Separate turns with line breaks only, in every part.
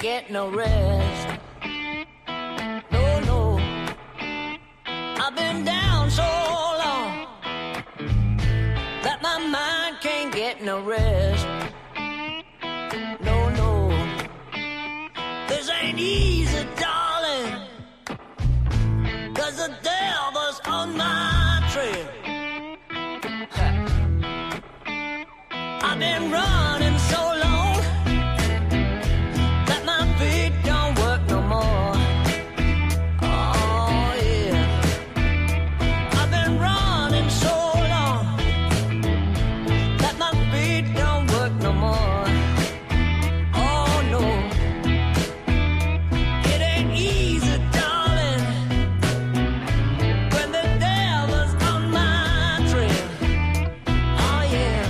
get no rest. No, no. I've been down so long that my mind can't get no rest. No, no. This ain't easy, darling, 'cause the devil's on my trail. I've been running so long that my feet don't work no more. Oh yeah, I've been running so long that my feet don't work no more. Oh no, it ain't easy, darling, when the devil's on my trail. Oh yeah.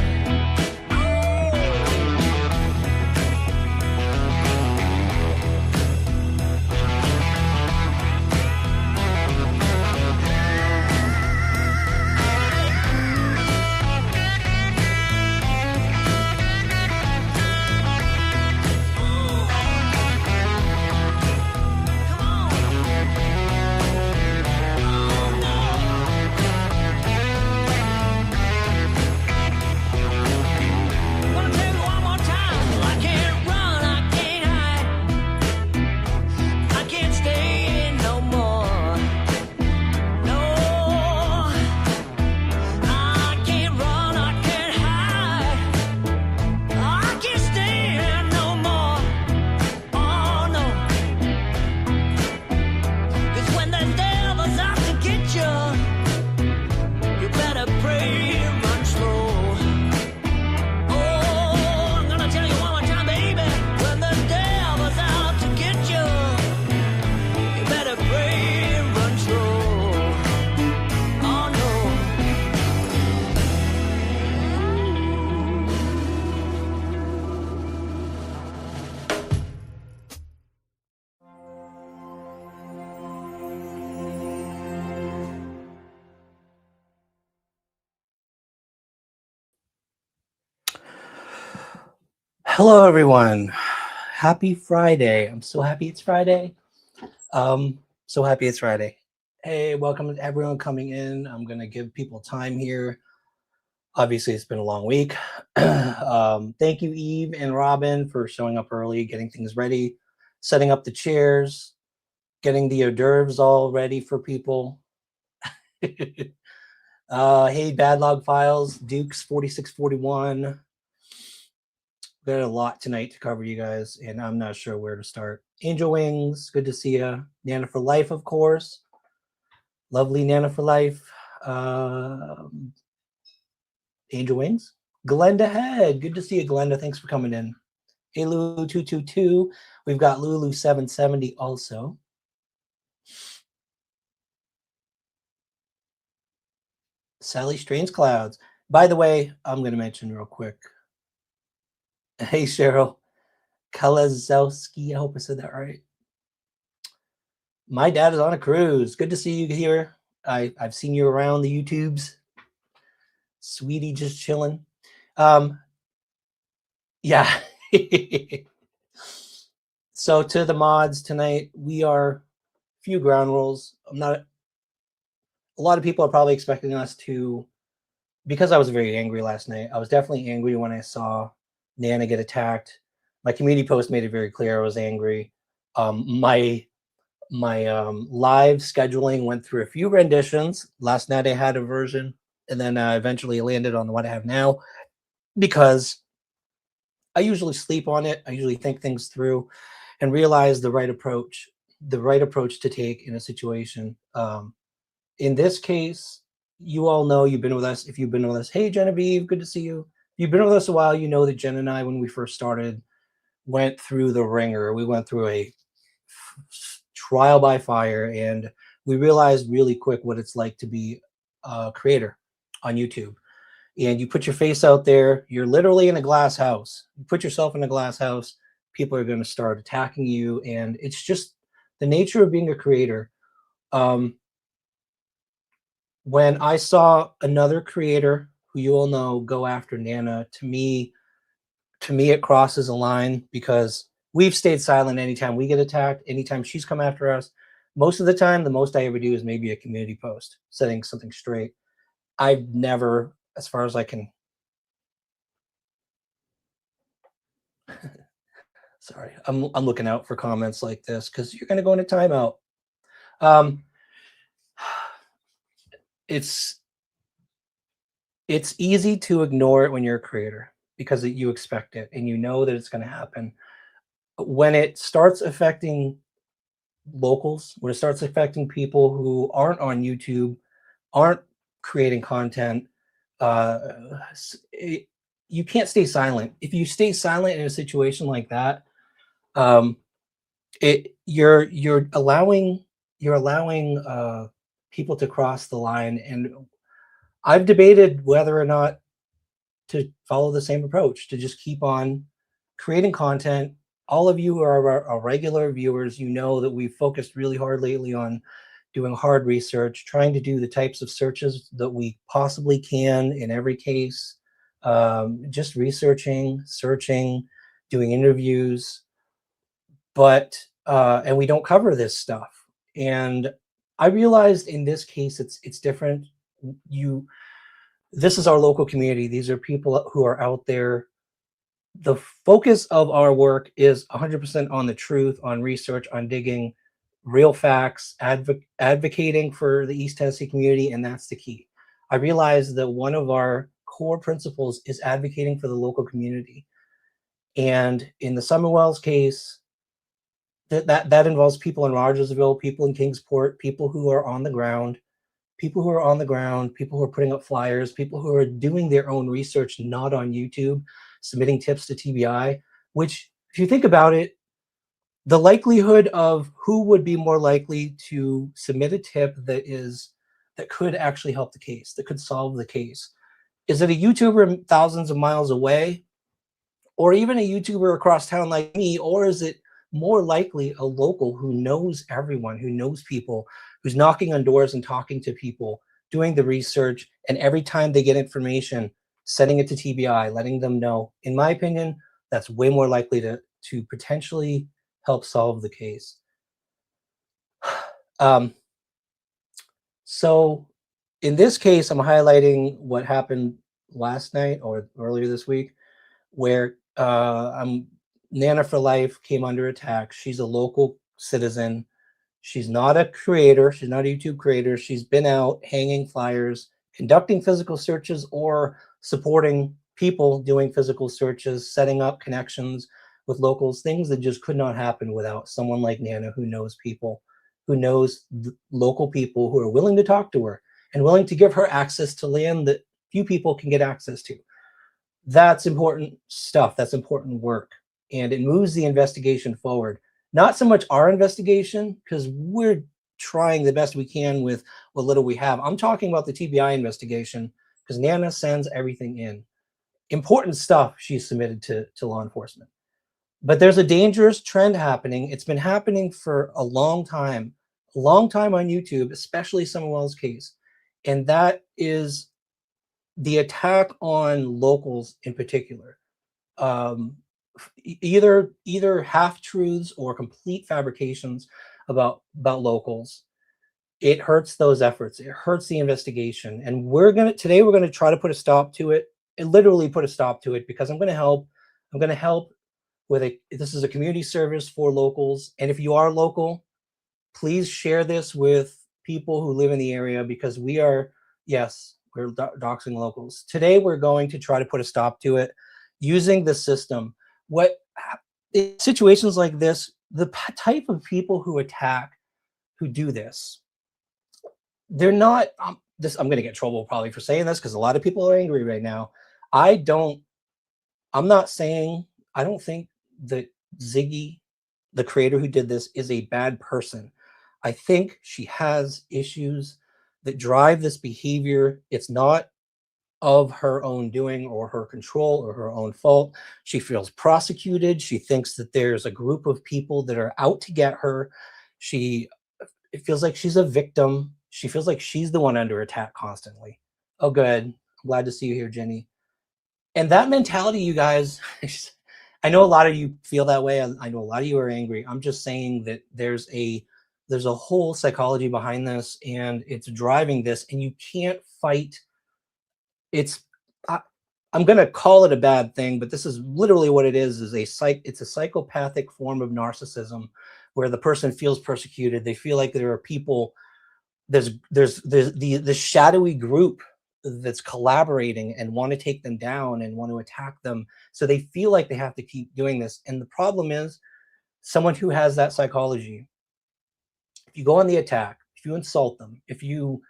Hello, everyone. Happy Friday. I'm so happy it's Friday. So happy it's Friday. Hey, welcome to everyone coming in. I'm going to give people time here. Obviously, it's been a long week. Thank you, Eve and Robin, for showing up early, getting things ready, setting up the chairs, getting the hors d'oeuvres all ready for people. Hey, Bad Log Files, Dukes 4641. We got a lot tonight to cover, you guys, and I'm not sure where to start. Angel Wings, good to see you. Nana for Life, of course. Lovely Nana for Life. Angel Wings. Glenda Head, good to see you, Glenda. Thanks for coming in. Hey, Lulu 222. We've got Lulu 770 also. Sally Strange Clouds. By the way, I'm going to mention real quick. Hey, Cheryl Kalazowski. I hope I said that right. My dad is on a cruise. Good to see you here. I've seen you around the YouTubes. Sweetie just chilling. Yeah. So to the mods tonight, we are few ground rules. A lot of people are probably expecting us to, because I was very angry last night. I was definitely angry when I saw Nana get attacked. My community post made it very clear I was angry. My live scheduling went through a few renditions. Last night I had a version, and then eventually landed on what I have now, because I usually sleep on it. I usually think things through and realize the right approach to take in a situation. In this case, you all know, you've been with us. If you've been with us, hey Genevieve, good to see you. If you've been with us a while, you know that Jen and I, when we first started, went through the ringer. We went through a trial by fire, and we realized really quick what it's like to be a creator on YouTube. And you put your face out there, you're literally in a glass house. You put yourself in a glass house, people are going to start attacking you, and it's just the nature of being a creator. When I saw another creator who you all know go after Nana, to me it crosses a line, because we've stayed silent anytime we get attacked, anytime she's come after us. Most of the time, the most I ever do is maybe a community post, setting something straight. I've never, as far as I can, sorry, I'm looking out for comments like this because you're going to go into timeout. Um, it's easy to ignore it when you're a creator because you expect it and you know that it's going to happen. But when it starts affecting locals, when it starts affecting people who aren't on YouTube, aren't creating content, you can't stay silent. If you stay silent in a situation like that, you're allowing people to cross the line. And I've debated whether or not to follow the same approach, to just keep on creating content. All of you are our regular viewers. You know that we've focused really hard lately on doing hard research, trying to do the types of searches that we possibly can in every case, just researching, searching, doing interviews. But and we don't cover this stuff. And I realized in this case it's different. This is our local community. These are people who are out there. The focus of our work is 100% on the truth, on research, on digging real facts, advocating for the East Tennessee community, and that's the key. I realized that one of our core principles is advocating for the local community. And in the Summerwells case, that involves people in Rogersville, people in Kingsport, people who are on the ground, people who are putting up flyers, people who are doing their own research, not on YouTube, submitting tips to TBI, which, if you think about it, the likelihood of who would be more likely to submit a tip that could actually help the case, that could solve the case. Is it a YouTuber thousands of miles away, or even a YouTuber across town like me, or is it more likely a local who knows everyone, who knows people, who's knocking on doors and talking to people, doing the research, and every time they get information, sending it to TBI, letting them know? In my opinion, that's way more likely to potentially help solve the case. So in this case, I'm highlighting what happened last night or earlier this week, where Nana for Life came under attack. She's a local citizen. She's not a creator. She's not a YouTube creator. She's been out hanging flyers, conducting physical searches, or supporting people doing physical searches, setting up connections with locals, things that just could not happen without someone like Nana, who knows people, who knows local people who are willing to talk to her and willing to give her access to land that few people can get access to. That's important stuff. That's important work. And it moves the investigation forward. Not so much our investigation, because we're trying the best we can with what little we have. I'm talking about the TBI investigation, because Nana sends everything in. Important stuff she's submitted to law enforcement. But there's a dangerous trend happening. It's been happening for a long time on YouTube, especially Summerwell's case. And that is the attack on locals in particular. Either half-truths or complete fabrications about locals. It hurts those efforts. It hurts the investigation. And today we're gonna try to put a stop to it, and literally put a stop to it, because I'm gonna help with this is a community service for locals. And if you are local, please share this with people who live in the area, because we're doxing locals. Today we're going to try to put a stop to it using the system. In situations like this, the type of people who do this, they're not, I'm going to get in trouble probably for saying this, because a lot of people are angry right now. I don't think that Ziggy, the creator who did this, is a bad person. I think she has issues that drive this behavior. It's not of her own doing or her control or her own fault. She feels prosecuted. She thinks that there's a group of people that are out to get her. It feels like she's a victim. She feels like she's the one under attack constantly. Oh, good. I'm glad to see you here, Jenny. And that mentality, you guys, I know a lot of you feel that way. I know a lot of you are angry. I'm just saying that there's a whole psychology behind this, and it's driving this, and you can't fight. It's I, I'm gonna call it a bad thing, but this is literally what it is it's a psychopathic form of narcissism where the person feels persecuted. They feel like there are people, there's the shadowy group that's collaborating and want to take them down and want to attack them. So they feel like they have to keep doing this. And the problem is, someone who has that psychology, if you go on the attack, if you insult them, if you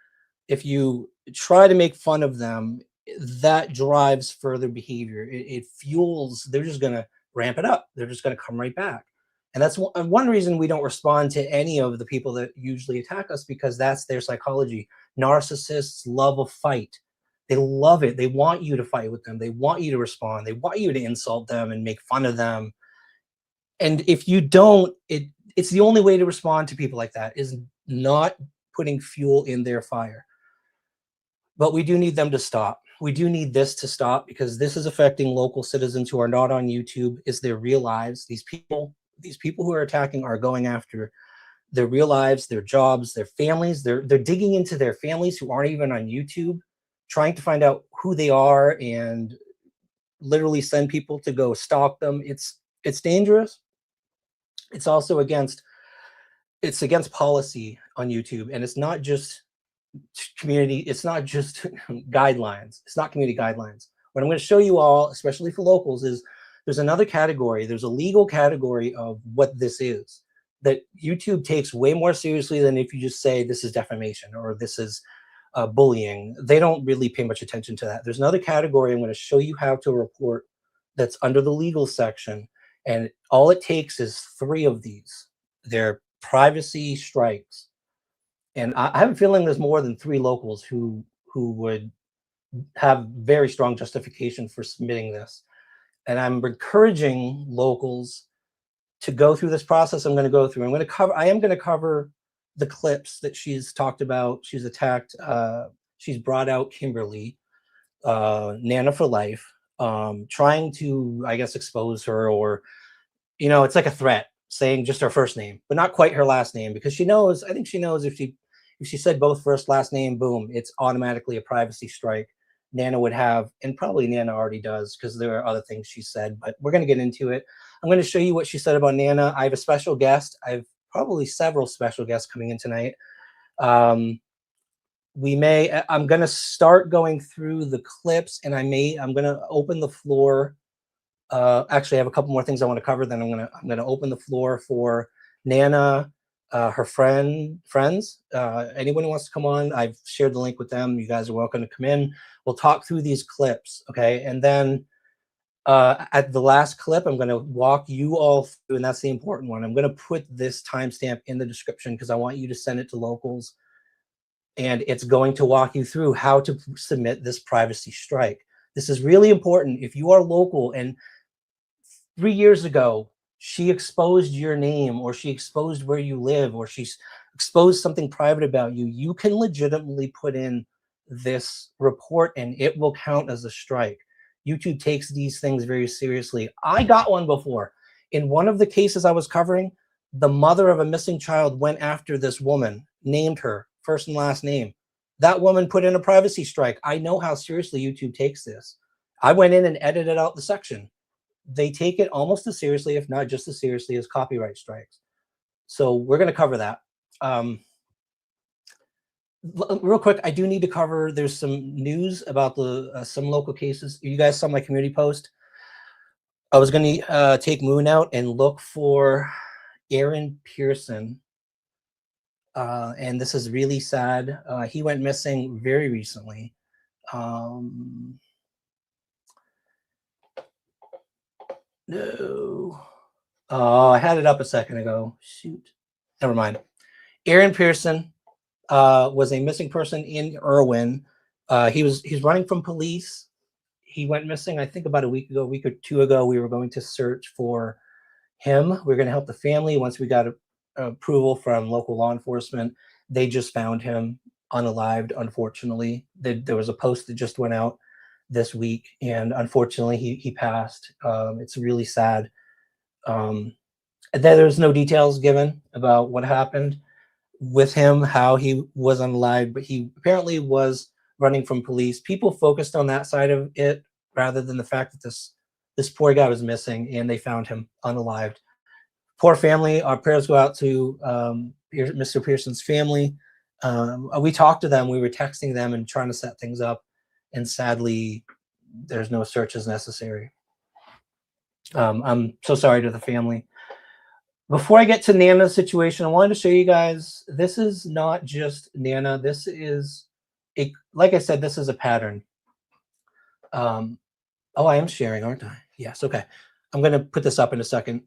try to make fun of them, that drives further behavior. It fuels. They're just going to ramp it up. They're just going to come right back. And that's one reason we don't respond to any of the people that usually attack us, because that's their psychology. Narcissists love a fight. They love it. They want you to fight with them. They want you to respond. They want you to insult them and make fun of them. And if you don't, it's the only way to respond to people like that is not putting fuel in their fire. But we do need them to stop. We do need this to stop, because this is affecting local citizens who are not on YouTube. Is their real lives. These people who are attacking are going after their real lives, their jobs, their families. They're digging into their families who aren't even on YouTube, trying to find out who they are and literally send people to go stalk them. It's dangerous. It's also against policy on YouTube, and it's not just community. It's not just guidelines. It's not community guidelines. What I'm going to show you all, especially for locals, is there's another category. There's a legal category of what this is that YouTube takes way more seriously than if you just say this is defamation or this is bullying. They don't really pay much attention to that. There's another category I'm going to show you how to report that's under the legal section, and all it takes is 3 of these. They're privacy strikes. And I have a feeling there's more than 3 locals who would have very strong justification for submitting this. And I'm encouraging locals to go through this process I'm going to go through. I am going to cover the clips that she's talked about. She's attacked. She's brought out Kimberly, Nana for life, trying to, I guess, expose her, or, it's like a threat, saying just her first name, but not quite her last name, because I think she knows if she said both first last name, boom, it's automatically a privacy strike. Nana would have, and probably Nana already does, because there are other things she said, but we're going to get into it. I'm going to show you what she said about Nana. I have a special guest. I have probably several special guests coming in tonight. I'm going to start going through the clips, and I'm going to open the floor. Actually, I have a couple more things I want to cover. Then I'm going to open the floor for Nana, her friends. Anyone who wants to come on, I've shared the link with them. You guys are welcome to come in. We'll talk through these clips, okay? And then at the last clip, I'm going to walk you all through, and that's the important one. I'm going to put this timestamp in the description because I want you to send it to locals, and it's going to walk you through how to submit this privacy strike. This is really important. If you are local and 3 years ago, she exposed your name, or she exposed where you live, or she's exposed something private about you, you can legitimately put in this report and it will count as a strike. YouTube takes these things very seriously. I got one before. In one of the cases I was covering, the mother of a missing child went after this woman, named her first and last name. That woman put in a privacy strike. I know how seriously YouTube takes this. I went in and edited out the section. They take it almost as seriously, if not just as seriously, as copyright strikes. So we're going to cover that. Real quick, I do need to cover, there's some news about some local cases. You guys saw my community post. I was going to take Moon out and look for Aaron Pearson. And this is really sad. He went missing very recently. No. Oh, I had it up a second ago. Shoot. Never mind. Aaron Pearson was a missing person in Irwin. He's running from police. He went missing, I think, about a week or 2 ago. We were going to search for him. We were going to help the family. Once we got approval from local law enforcement, they just found him unalived, unfortunately. There was a post that just went out this week, and unfortunately he passed. It's really sad. There's no details given about what happened with him, how he was unalived, but he apparently was running from police. People focused on that side of it rather than the fact that this poor guy was missing and they found him unalived. Poor family. Our prayers go out to Mr. Pearson's family. We talked to them. We were texting them and trying to set things up, and sadly, there's no searches necessary. I'm so sorry to the family. Before I get to Nana's situation, I wanted to show you guys, this is not just Nana. This is, like I said, this is a pattern. Oh, I am sharing, aren't I? Yes, okay. I'm going to put this up in a second.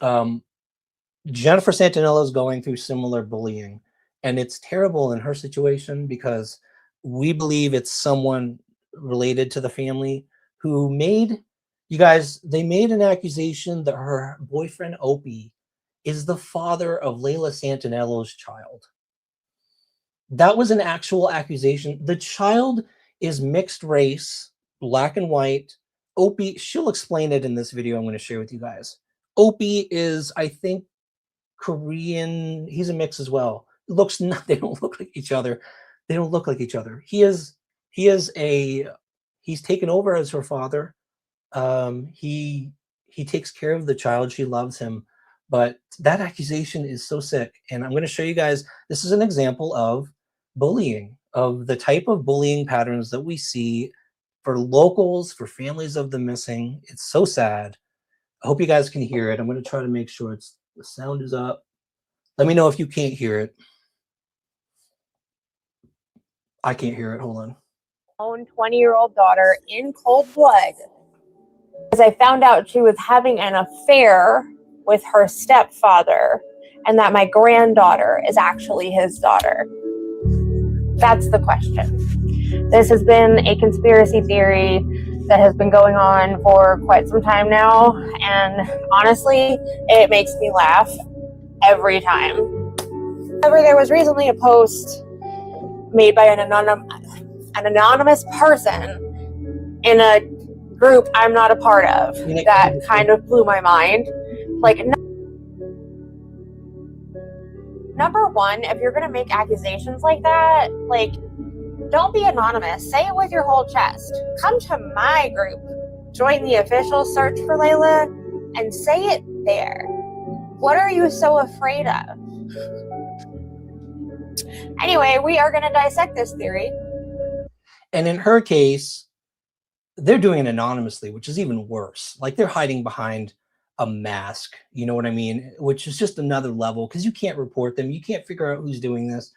Jennifer Santinello is going through similar bullying, and it's terrible in her situation because we believe it's someone related to the family who made, you guys, they made an accusation that her boyfriend Opie is the father of Layla Santinello's child. That was an actual accusation. The child is mixed race, black and white. Opie, she'll explain it in this video I'm going to share with you guys. Opie is, I think, Korean. He's a mix as well. They don't look like each other. They don't look like each other. He's taken over as her father. He takes care of the child. She loves him. But that accusation is so sick. And I'm going to show you guys, this is an example of bullying, of the type of bullying patterns that we see for locals, for families of the missing. It's so sad. I hope you guys can hear it. I'm going to try to make sure the sound is up. Let me know if you can't hear it. I can't hear it. Hold on.
Own 20-year-old daughter in cold blood, as I found out she was having an affair with her stepfather and that my granddaughter is actually his daughter. That's the question. This has been a conspiracy theory that has been going on for quite some time now, and honestly, it makes me laugh every time. However, there was recently a post made by an anonymous person in a group I'm not a part of that kind of blew my mind. Like, number one, if you're going to make accusations like that, like, don't be anonymous. Say it with your whole chest. Come to my group. Join the official search for Layla and say it there. What are you so afraid of? Anyway, we are going to dissect this theory.
And in her case, they're doing it anonymously, which is even worse. Like, they're hiding behind a mask, you know what I mean? Which is just another level, because you can't report them. You can't figure out who's doing this.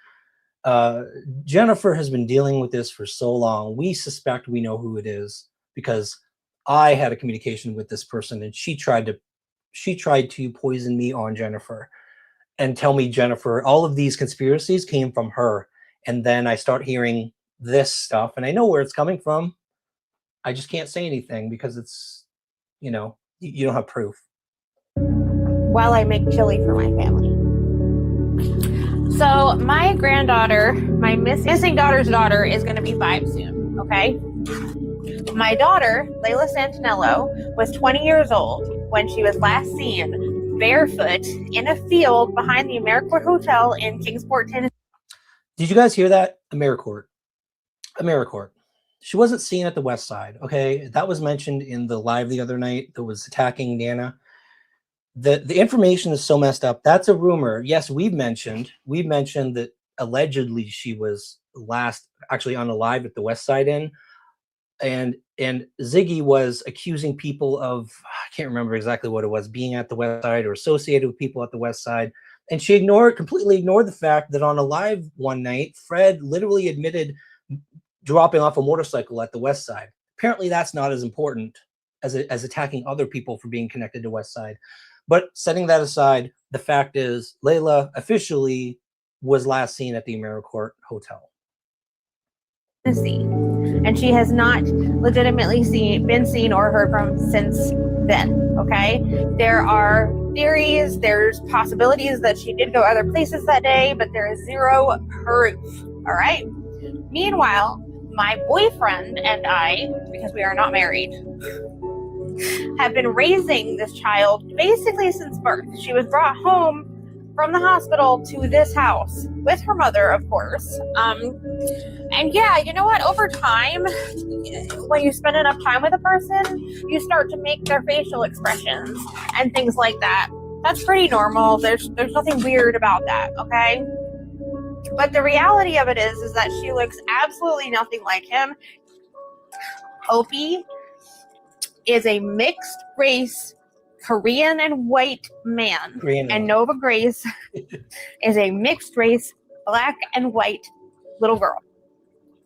Jennifer has been dealing with this for so long. We suspect we know who it is because I had a communication with this person, and she tried to poison me on Jennifer and tell me Jennifer, all of these conspiracies came from her. And then I start hearing this stuff, and I know where it's coming from. I just can't say anything because it's, you know, you don't have proof.
While I make chili for my family. So my granddaughter, my missing daughter's daughter, is going to be 5 soon, okay? My daughter, Layla Santinello, was 20 years old when she was last seen barefoot in a field behind the AmeriCorps Hotel in Kingsport, Tennessee.
Did you guys hear that? AmeriCorps. AmeriCorps. She wasn't seen at the West Side, okay? That was mentioned in the live the other night that was attacking Nana. The information is so messed up. That's a rumor. Yes, we've mentioned that allegedly she was last actually unalived at the West Side Inn. And Ziggy was accusing people of, I can't remember exactly what it was, being at the West Side or associated with people at the West Side. And she completely ignored the fact that on a live one night, Fred literally admitted dropping off a motorcycle at the West Side. Apparently that's not as important as attacking other people for being connected to West Side. But setting that aside, the fact is Layla officially was last seen at the AmeriCorps Hotel.
And she has not legitimately been seen or heard from since then, okay? There are theories, there's possibilities that she did go other places that day, but there is zero proof, all right? Meanwhile, my boyfriend and I, because we are not married, have been raising this child basically since birth. She was brought home from the hospital to this house with her mother, of course. And yeah, you know what? Over time, when you spend enough time with a person, you start to make their facial expressions and things like that. That's pretty normal. There's nothing weird about that, okay? But the reality of it is that she looks absolutely nothing like him. Opie is a mixed race Korean and white man. And Nova Grace is a mixed race black and white little girl.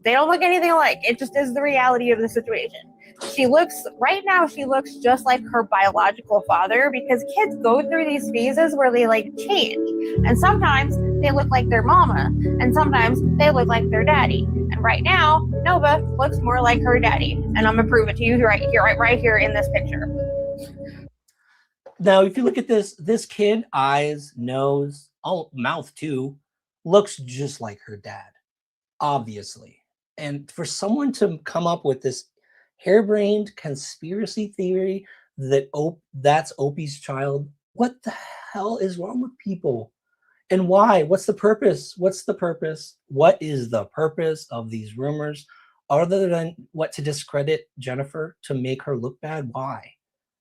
They don't look anything alike. It just is the reality of the situation. Right now she looks just like her biological father, because kids go through these phases where they like change. And sometimes they look like their mama, and sometimes they look like their daddy. And right now, Nova looks more like her daddy. And I'm gonna prove it to you right here in this picture.
Now, if you look at this kid, eyes, nose, mouth too, looks just like her dad, obviously. And for someone to come up with this harebrained conspiracy theory that that's Opie's child, what the hell is wrong with people? And why? What's the purpose? What's the purpose? What is the purpose of these rumors other than what, to discredit Jennifer, to make her look bad? Why?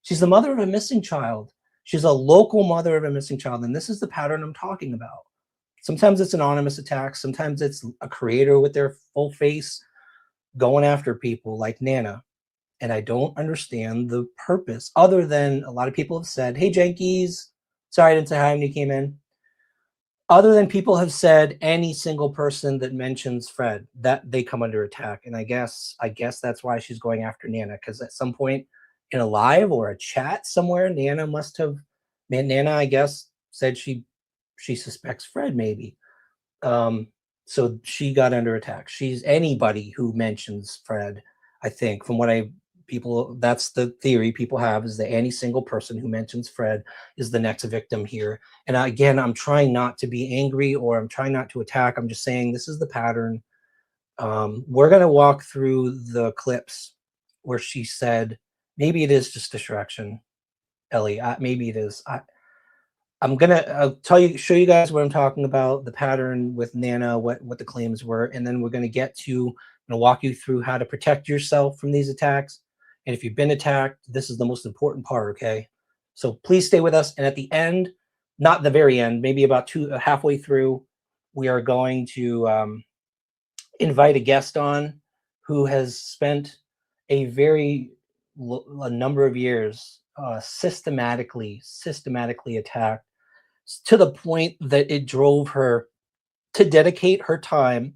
She's the mother of a missing child. She's a local mother of a missing child. And this is the pattern I'm talking about. Sometimes it's anonymous attacks. Sometimes it's a creator with their full face going after people like Nana. And I don't understand the purpose, other than a lot of people have said, hey, Jenkies, sorry I didn't say hi when you came in. Other than people have said any single person that mentions Fred, that they come under attack. And I guess that's why she's going after Nana, because at some point in a live or a chat somewhere, Nana, I guess, said she suspects Fred maybe. So she got under attack. She's anybody who mentions Fred, I think, from what that's the theory people have, is that any single person who mentions Fred is the next victim here. And again, I'm trying not to be angry, or I'm trying not to attack. I'm just saying this is the pattern. We're going to walk through the clips where she said, maybe it is just distraction, Ellie. Maybe it is. I'm gonna show you guys what I'm talking about, the pattern with Nana, what the claims were, and then we're gonna walk you through how to protect yourself from these attacks. And if you've been attacked, this is the most important part, okay? So please stay with us. And at the end, not the very end, maybe about halfway through, we are going to invite a guest on who has spent a number of years systematically attacked, to the point that it drove her to dedicate her time,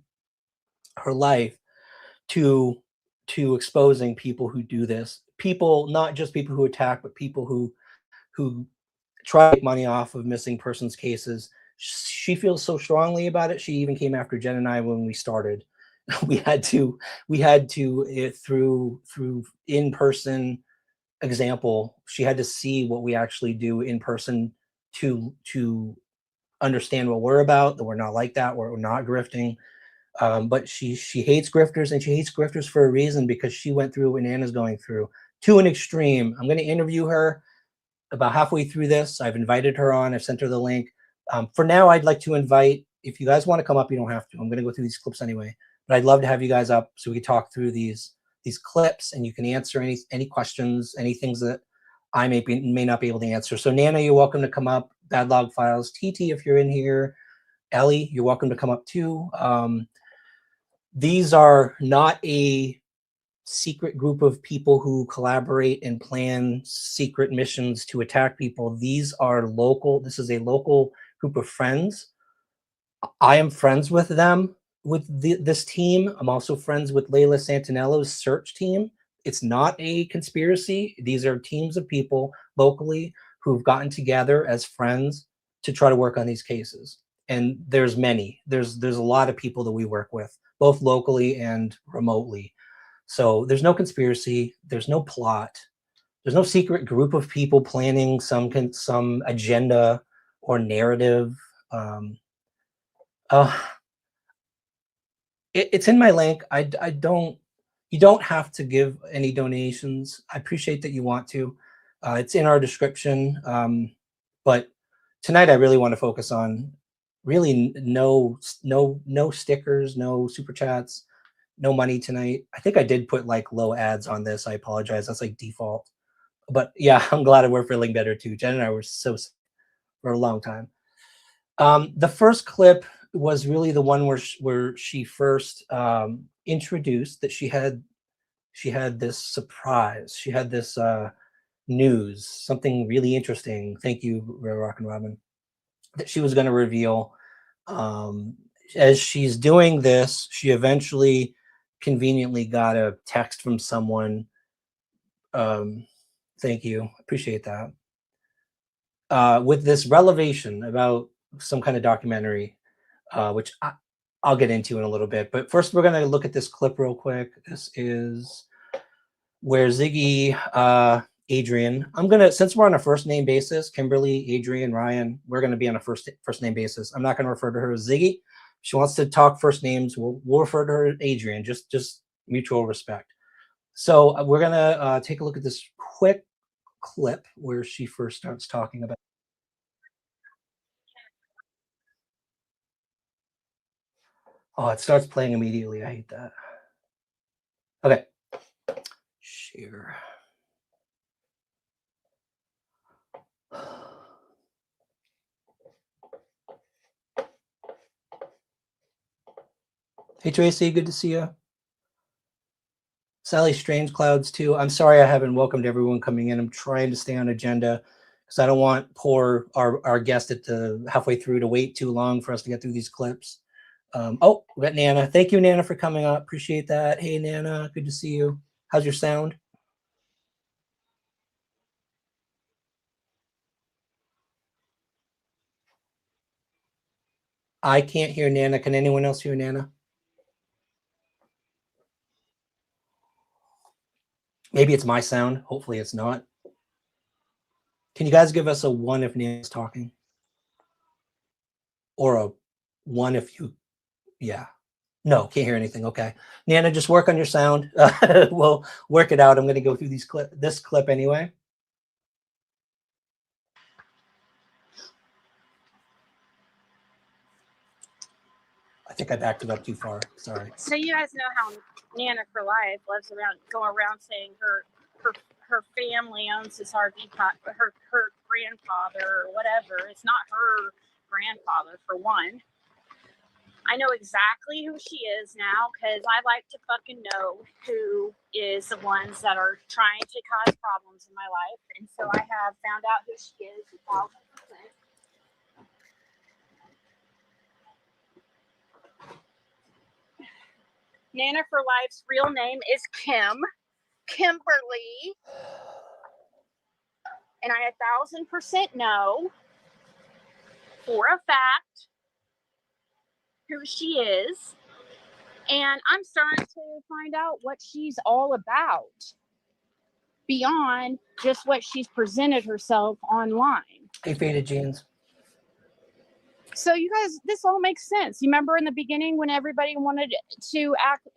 her life, to exposing people who do this. People, not just people who attack, but people who try to make money off of missing persons cases. She feels so strongly about it. She even came after Jen and I when we started. We had to through in-person example, she had to see what we actually do in person to understand what we're about, that we're not like that, we're not grifting. But she hates grifters, and she hates grifters for a reason, because she went through what Anna's going through to an extreme. I'm going to interview her about halfway through this. I've invited her on. I've sent her the link. For now, I'd like to invite, if you guys want to come up, you don't have to. I'm going to go through these clips anyway, but I'd love to have you guys up so we can talk through these clips, and you can answer any questions, any things that I may not be able to answer. So Nana, you're welcome to come up. Bad Log Files, TT, if you're in here. Ellie, you're welcome to come up too. These are not a secret group of people who collaborate and plan secret missions to attack people. These are local. This is a local group of friends. I am friends with them, with this team. I'm also friends with Layla Santinello's search team. It's not a conspiracy. These are teams of people locally who've gotten together as friends to try to work on these cases. And there's many. There's a lot of people that we work with, both locally and remotely. So there's no conspiracy. There's no plot. There's no secret group of people planning some agenda or narrative. It's in my link. You don't have to give any donations. I appreciate that you want to. It's in our description. But tonight I really want to focus on really no stickers, no super chats, no money tonight. I think I did put like low ads on this. I apologize. That's like default. But yeah, I'm glad we're feeling better too. Jen and I were so sick for a long time. The first clip was really the one where she first introduced that she had this surprise. She had this news, something really interesting. Thank you, Rock and Robin, that she was going to reveal. As she's doing this, she eventually conveniently got a text from someone. Thank you, appreciate that. With this revelation about some kind of documentary, which I'll get into in a little bit. But first, we're going to look at this clip real quick. This is where Ziggy, Adrian, since we're on a first name basis, Kimberly, Adrian, Ryan, we're going to be on a first name basis. I'm not going to refer to her as Ziggy. She wants to talk first names. We'll refer to her as Adrian, just mutual respect. So we're going to take a look at this quick clip where she first starts talking about. Oh, it starts playing immediately. I hate that. Okay. Share. Hey, Tracy, good to see you. Sally Strange Clouds, too. I'm sorry I haven't welcomed everyone coming in. I'm trying to stay on agenda because I don't want our guest at the halfway through to wait too long for us to get through these clips. Oh, we got Nana. Thank you, Nana, for coming up. Appreciate that. Hey, Nana, good to see you. How's your sound? I can't hear Nana. Can anyone else hear Nana? Maybe it's my sound. Hopefully it's not. Can you guys give us a 1 if Nana's talking? Or a 1 if you, yeah. No, can't hear anything. Okay. Nana, just work on your sound. We'll work it out. I'm going to go through this clip anyway. I think I backed it up too far. Sorry.
So you guys know how Nana for Life loves going around saying her family owns this RV park, her grandfather or whatever. It's not her grandfather, for one. I know exactly who she is now because I like to fucking know who is the ones that are trying to cause problems in my life. And so I have found out who she is 1,000%. Nana for Life's real name is Kimberly. And I 1,000% know for a fact who she is. And I'm starting to find out what she's all about beyond just what she's presented herself online.
Hey, Faded Jeans.
So you guys, this all makes sense. You remember in the beginning when everybody wanted to act,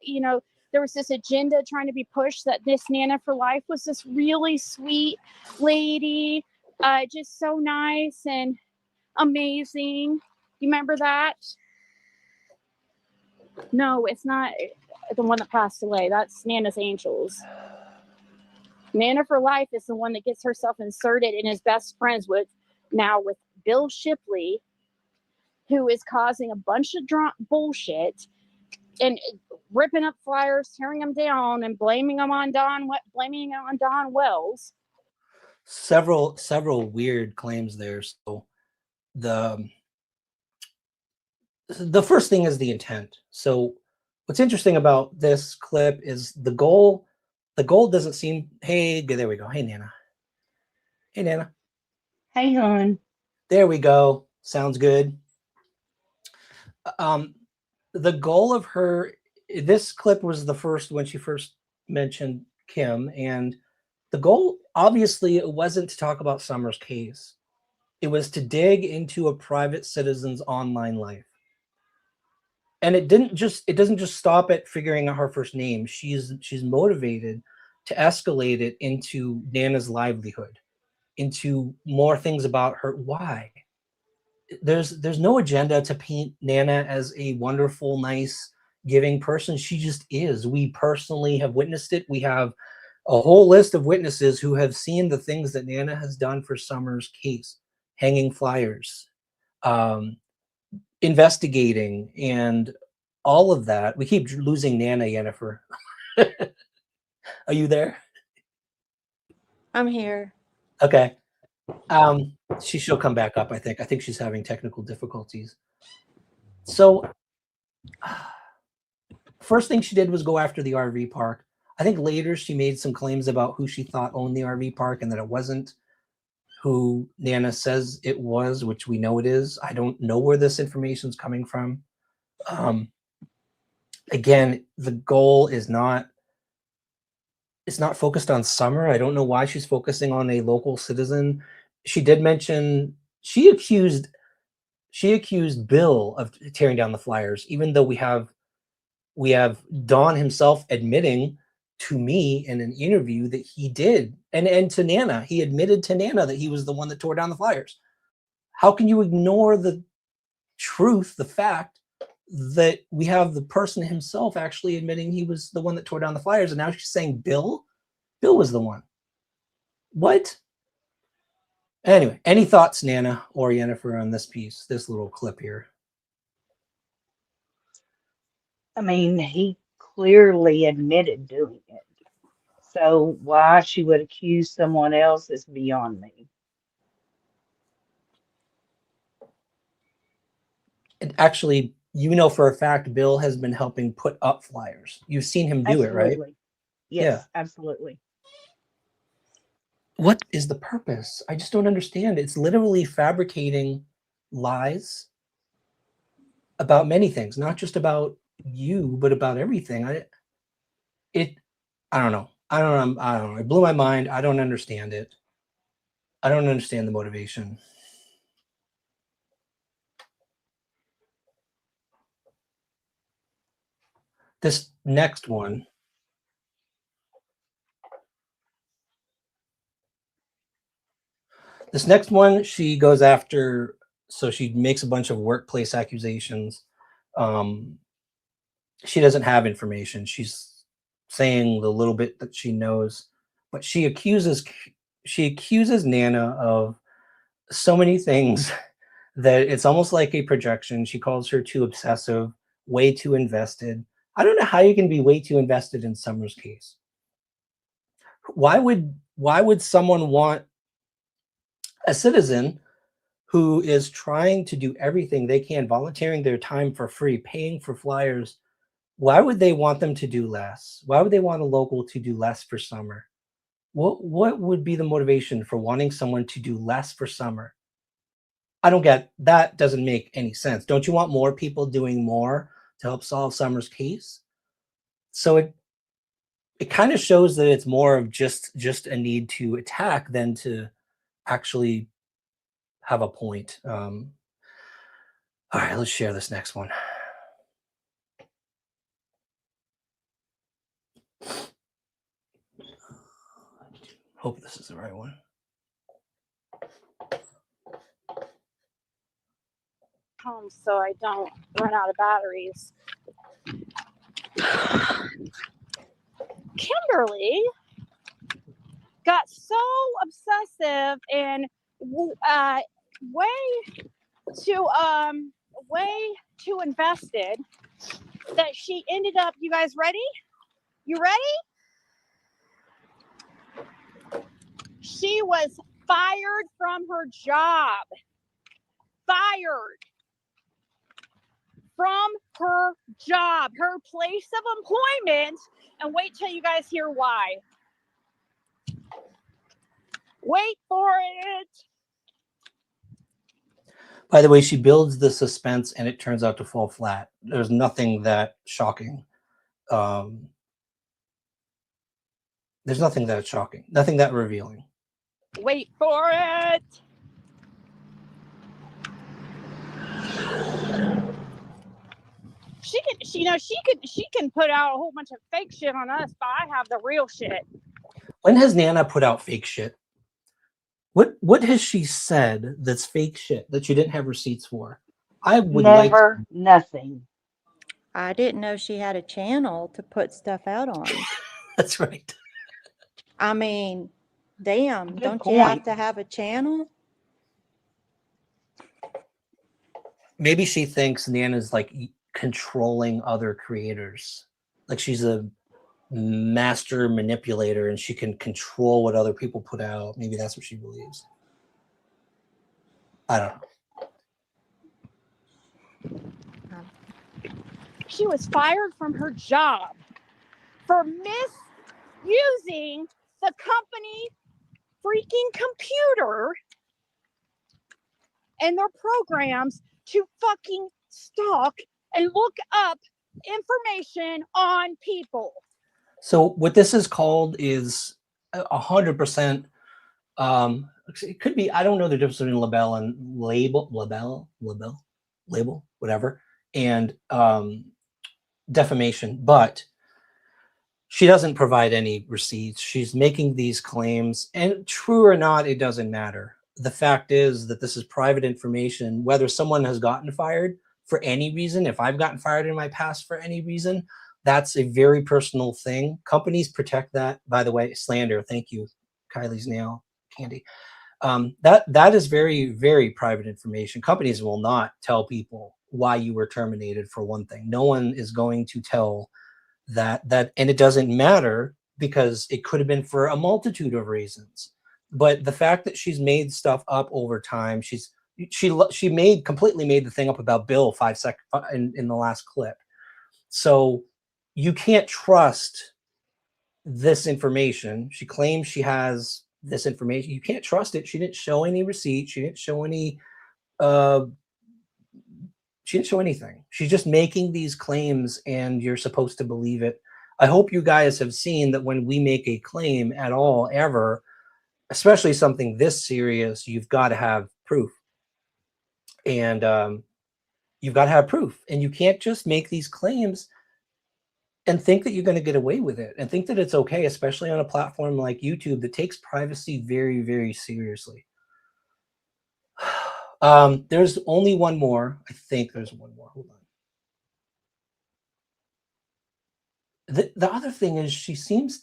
there was this agenda trying to be pushed that this Nana for Life was this really sweet lady, just so nice and amazing. You remember that? No, it's not the one that passed away. That's Nana's Angels. Nana for Life is the one that gets herself inserted and is best friends with Bill Shipley, who is causing a bunch of bullshit and ripping up flyers, tearing them down, and blaming them on Don Wells.
Several weird claims there. So the first thing is the intent. So what's interesting about this clip is the goal doesn't seem. Hey, there we go. Hey, Nana. Hey, Nana.
Hey, hon.
There we go. Sounds good. The goal of this clip was the first when she first mentioned Kim, and the goal, obviously, it wasn't to talk about Summer's case. It was to dig into a private citizen's online life. And it doesn't just stop at figuring out her first name. She's motivated to escalate it into Nana's livelihood, into more things about her. Why? There's no agenda to paint Nana as a wonderful, nice, giving person. She just is. We personally have witnessed it. We have a whole list of witnesses who have seen the things that Nana has done for Summer's case, hanging flyers, investigating, and all of that. We keep losing Nana, Jennifer. Are you there?
I'm here.
Okay. She'll come back up, I think. I think she's having technical difficulties. So first thing she did was go after the RV park. I think later she made some claims about who she thought owned the RV park and that it wasn't who Nana says it was, which we know it is. I don't know where this information is coming from. Again, the goal is not, it's not focused on Summer. I don't know why she's focusing on a local citizen. She did mention, she accused Bill of tearing down the flyers, even though we have Don himself admitting to me in an interview that he did, and to Nana, he admitted to Nana that he was the one that tore down the flyers. How can you ignore the truth, the fact that we have the person himself actually admitting he was the one that tore down the flyers, and now she's saying Bill was the one? What? Anyway, any thoughts, Nana or Jennifer, on this piece, this little clip here?
I mean, he clearly admitted doing it. So why she would accuse someone else is beyond me.
And actually, you know for a fact, Bill has been helping put up flyers. You've seen him do it, right?
Absolutely. Yes, absolutely.
What is the purpose? I just don't understand. It's literally fabricating lies about many things, not just about you, but about everything. I don't know. I don't know. It blew my mind. I don't understand it. I don't understand the motivation. This next one. She goes after, so she makes a bunch of workplace accusations. She doesn't have information. She's saying the little bit that she knows, but she accuses Nana of so many things that it's almost like a projection. She calls her too obsessive, way too invested. I don't know how you can be way too invested in Summer's case. Why would someone want a citizen who is trying to do everything they can, volunteering their time for free, paying for flyers? Why would they want them to do less? Why would they want a local to do less for Summer? What would be the motivation for wanting someone to do less for Summer? I don't get that. Doesn't make any sense. Don't you want more people doing more to help solve Summer's case? So it kind of shows that it's more of just a need to attack than to actually have a point. All right, let's share this next one. Hope this is the right one.
Home so I don't run out of batteries. Kimberly got so obsessive and way too invested that she ended up, you guys ready? You ready? She was fired from her job. Fired from her job, her place of employment, and wait till you guys hear why. Wait for it.
By the way, she builds the suspense and it turns out to fall flat. There's nothing that shocking. There's nothing that shocking, nothing that revealing.
Wait for it. She she can put out a whole bunch of fake shit on us, but I have the real shit.
When has Nana put out fake shit? What has she said that's fake shit that you didn't have receipts for? I would like
Never, nothing.
I didn't know she had a channel to put stuff out on.
That's right.
I mean, damn,
Good
don't you have
point.
to have a channel?
Maybe she thinks Nana's like controlling other creators. Like she's a master manipulator and she can control what other people put out. Maybe that's what she believes. I don't know.
She was fired from her job for misusing the company freaking computer and their programs to fucking stalk and look up information on people.
So what this is called is 100%. It could be, I don't know the difference between label and label, whatever, and defamation, but she doesn't provide any receipts. She's making these claims, and true or not, it doesn't matter. The fact is that this is private information, whether someone has gotten fired for any reason. If I've gotten fired in my past for any reason, that's a very personal thing. Companies protect that, by the way. Slander, thank you, Kylie's nail candy. That is very, very private information. Companies will not tell people why you were terminated for one thing. No one is going to tell that, and it doesn't matter because it could have been for a multitude of reasons. But the fact that she's made stuff up over time, she completely made the thing up about Bill 5 seconds in the last clip. So you can't trust this information. She claims she has this information. You can't trust it. She didn't show any receipts. She didn't show any she didn't show anything. She's just making these claims and you're supposed to believe it. I hope you guys have seen that when we make a claim at all, ever, especially something this serious, you've got to have proof. And you've got to have proof. And you can't just make these claims and think that you're going to get away with it and think that it's okay, especially on a platform like YouTube that takes privacy very, very seriously. There's only one more. I think there's one more. Hold on. The other thing is she seems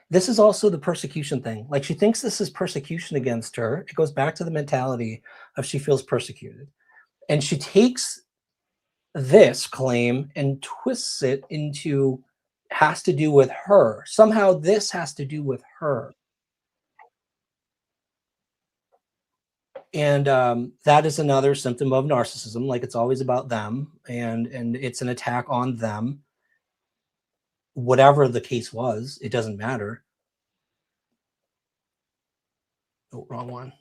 this is also the persecution thing. Like she thinks this is persecution against her. It goes back to the mentality of she feels persecuted. And she takes this claim and twists it into has to do with her. Somehow this has to do with her. And that is another symptom of narcissism. Like it's always about them and it's an attack on them. Whatever the case was, it doesn't matter. Oh, wrong one.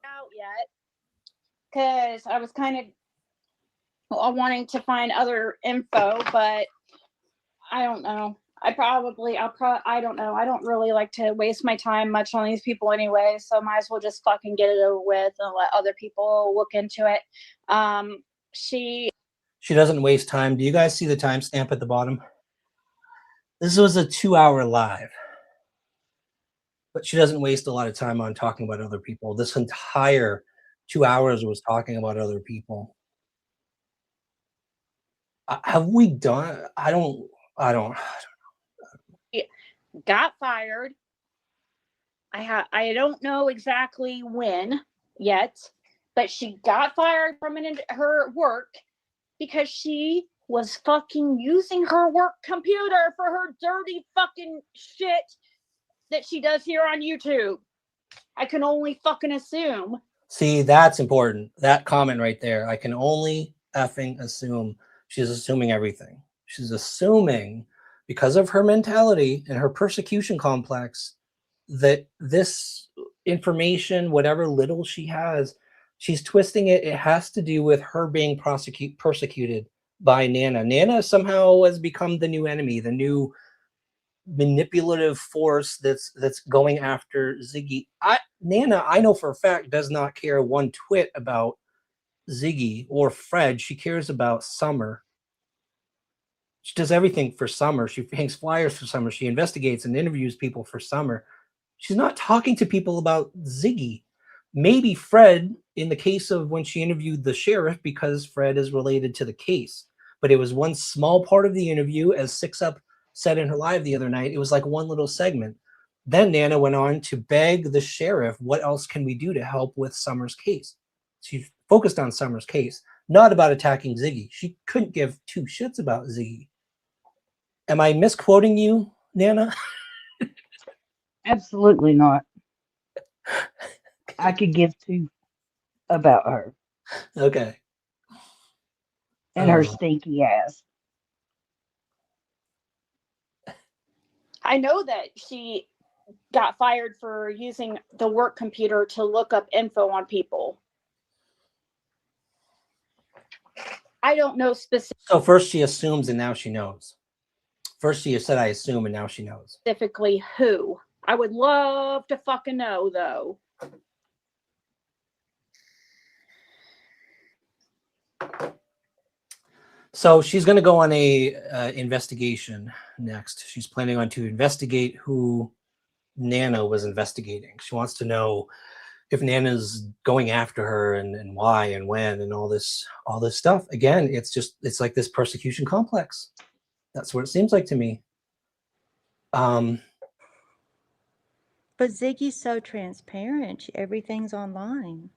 Out yet because I was kind of wanting to find other info, but I don't know. I don't know. I don't really like to waste my time much on these people anyway, so might as well just fucking get it over with and let other people look into it. She
doesn't waste time. Do you guys see the timestamp at the bottom? This was a 2-hour live. But she doesn't waste a lot of time on talking about other people. This entire 2 hours was talking about other people. Have we done? I don't know.
got fired. I don't know exactly when yet, but she got fired from her work because she was fucking using her work computer for her dirty fucking shit that she does here on YouTube. I can only fucking assume.
See, that's important. That comment right there. I can only effing assume. She's assuming everything. She's assuming because of her mentality and her persecution complex that this information, whatever little she has, she's twisting it. It has to do with her being persecuted by Nana. Nana somehow has become the new enemy, the new manipulative force that's going after Ziggy. Nana, I know for a fact, does not care one twit about Ziggy or Fred. She cares about Summer. She does everything for Summer. She hangs flyers for Summer. She investigates and interviews people for Summer. She's not talking to people about Ziggy. Maybe Fred, in the case of when she interviewed the sheriff, because Fred is related to the case. But it was one small part of the interview, as Six Up said in her live the other night. It was like one little segment. Then Nana went on to beg the sheriff, what else can we do to help with Summer's case? She focused on Summer's case, not about attacking Ziggy. She couldn't give two shits about Ziggy. Am I misquoting you, Nana?
Absolutely not. I could give two about her
Okay.
and her stinky ass.
I know that she got fired for using the work computer to look up info on people. I don't know
So first she assumes and now she knows. First she said, I assume, and now she knows.
specifically who. I would love to fucking know, though.
So she's going to go on a investigation next. She's planning on to investigate who Nana was investigating. She wants to know if Nana's going after her and why and when and all this stuff. Again, it's like this persecution complex. That's what it seems like to me.
But Ziggy's so transparent. Everything's online.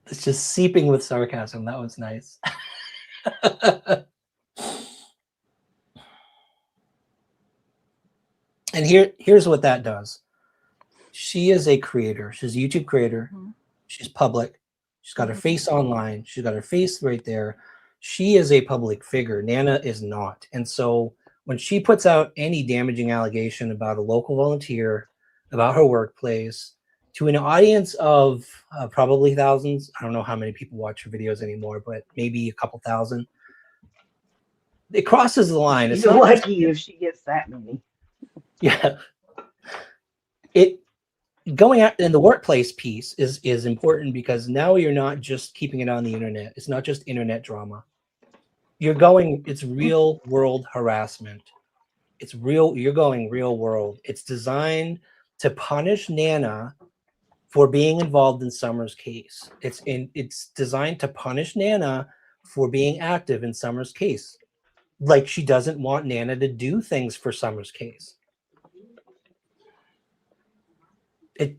It's just seeping with sarcasm. That was nice. And here's what that does. She is a creator. She's a YouTube creator.
Mhm.
She's public. She's got her face online. She's got her face right there. She is a public figure. Nana is not. And so when she puts out any damaging allegation about a local volunteer, about her workplace, to an audience of probably thousands, I don't know how many people watch her videos anymore, but maybe a couple thousand, it crosses the line. It's
She's
not just-
lucky if she gets that many.
Yeah. It going out in the workplace piece is important because now you're not just keeping it on the internet. It's not just internet drama. It's real world harassment. You're going real world. It's designed to punish Nana for being involved in Summer's case. It's designed to punish Nana for being active in Summer's case. Like she doesn't want Nana to do things for Summer's case.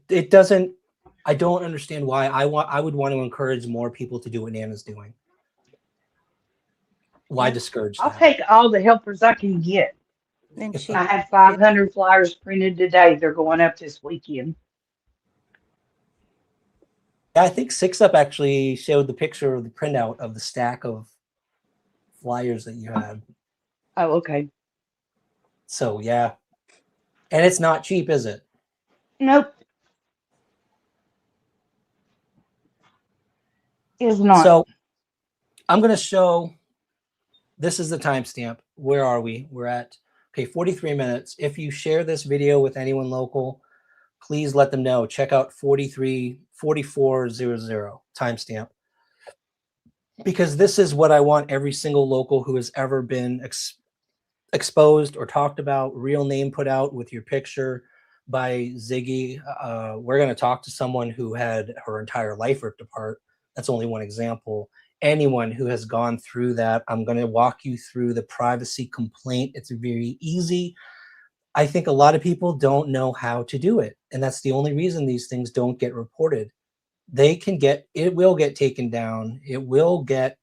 It doesn't. I don't understand why. I would want to encourage more people to do what Nana's doing. Why discourage
I'll
that?
take all the helpers I can get.
And she
I have 500 flyers printed today. They're going up this weekend.
I think Six Up actually showed the picture of the printout of the stack of flyers that you had.
Oh, okay.
So yeah, and it's not cheap, is it?
Nope. It's not.
So I'm going to show. This is the timestamp. Where are we? We're at 43 minutes. If you share this video with anyone local, please let them know. Check out 4400 timestamp. Because this is what I want every single local who has ever been exposed or talked about, real name put out with your picture by Ziggy. We're going to talk to someone who had her entire life ripped apart. That's only one example. Anyone who has gone through that, I'm going to walk you through the privacy complaint. It's very easy. I think a lot of people don't know how to do it. And that's the only reason these things don't get reported. It will get taken down. It will get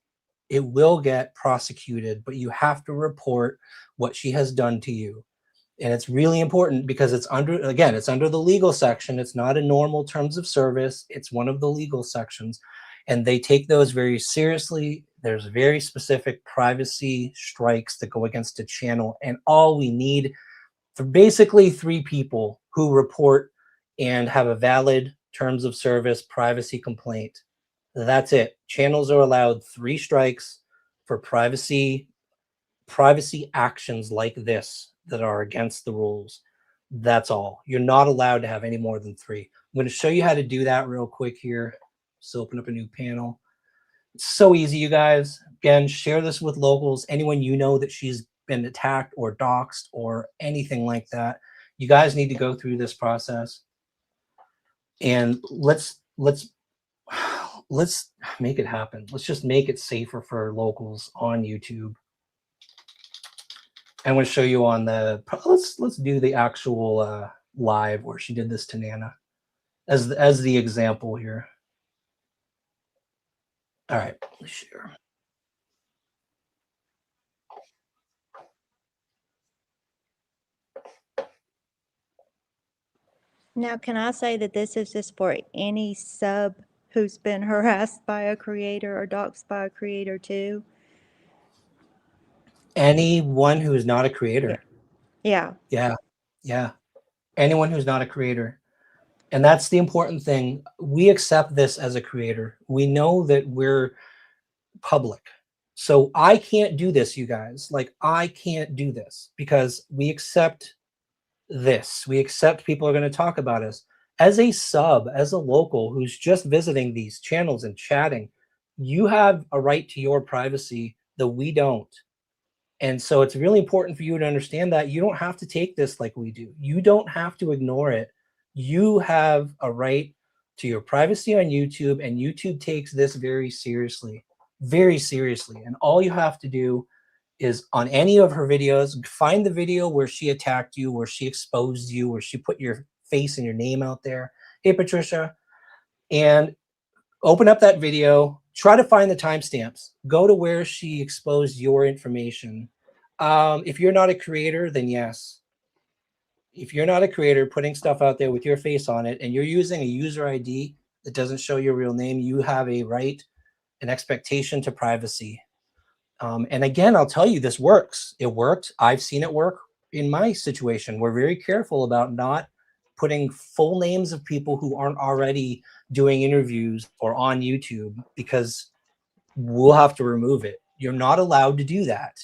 prosecuted, but you have to report what she has done to you. And it's really important because it's under the legal section. It's not a normal terms of service. It's one of the legal sections. And they take those very seriously. There's very specific privacy strikes that go against a channel. And all we need for basically 3 people who report and have a valid terms of service privacy complaint. That's it. Channels are allowed 3 strikes for privacy actions like this that are against the rules. That's all. You're not allowed to have any more than 3. I'm going to show you how to do that real quick here. Just open up a new panel. It's so easy, you guys. Again, share this with locals, anyone you know that she's been attacked or doxxed or anything like that. You guys need to go through this process, and let's make it happen. Let's just make it safer for locals on YouTube. I'm going to show you on the, let's do the actual live where she did this to Nana as the example here. All right, let's share.
Now, can I say that this is just for any sub who's been harassed by a creator or doxxed by a creator too?
Anyone who is not a creator.
Yeah.
Yeah. Anyone who's not a creator. And that's the important thing. We accept this as a creator. We know that we're public. So I can't do this, you guys. Like, I can't do this because we accept this. We accept people are going to talk about us. As a sub, as a local who's just visiting these channels and chatting, you have a right to your privacy that we don't. And so it's really important for you to understand that you don't have to take this like we do. You don't have to ignore it. You have a right to your privacy on YouTube, and YouTube takes this very seriously, very seriously. And all you have to do is on any of her videos, find the video where she attacked you, where she exposed you, where she put your face and your name out there. Hey, Patricia. And open up that video, try to find the timestamps, go to where she exposed your information. If you're not a creator, then yes. If you're not a creator putting stuff out there with your face on it and you're using a user ID that doesn't show your real name, you have a right, an expectation to privacy. And again, I'll tell you, this works. It worked. I've seen it work in my situation. We're very careful about not putting full names of people who aren't already doing interviews or on YouTube, because we'll have to remove it. You're not allowed to do that.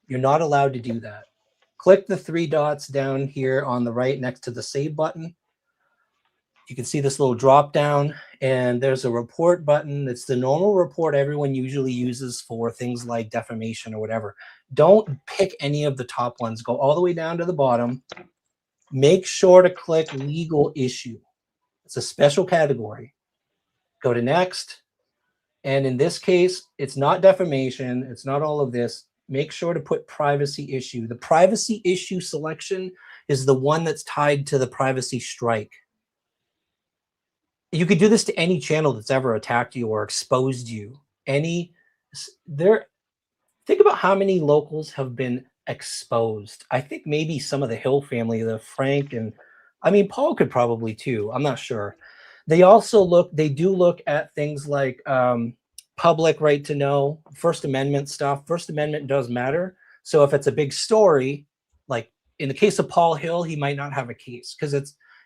You're not allowed to do that. Click the 3 dots down here on the right next to the save button. You can see this little drop down, and there's a report button. It's the normal report everyone usually uses for things like defamation or whatever. Don't pick any of the top ones. Go all the way down to the bottom. Make sure to click legal issue. It's a special category. Go to next. And in this case, it's not defamation. It's not all of this. Make sure to put privacy issue. The privacy issue selection is the one that's tied to the privacy strike. You could do this to any channel that's ever attacked you or exposed you. Think about how many locals have been exposed. I think maybe some of the Hill family, the Frank, and I mean, Paul could probably too. I'm not sure. They do look at things like public right to know, First Amendment stuff. First Amendment does matter. So if it's a big story, like in the case of Paul Hill, he might not have a case because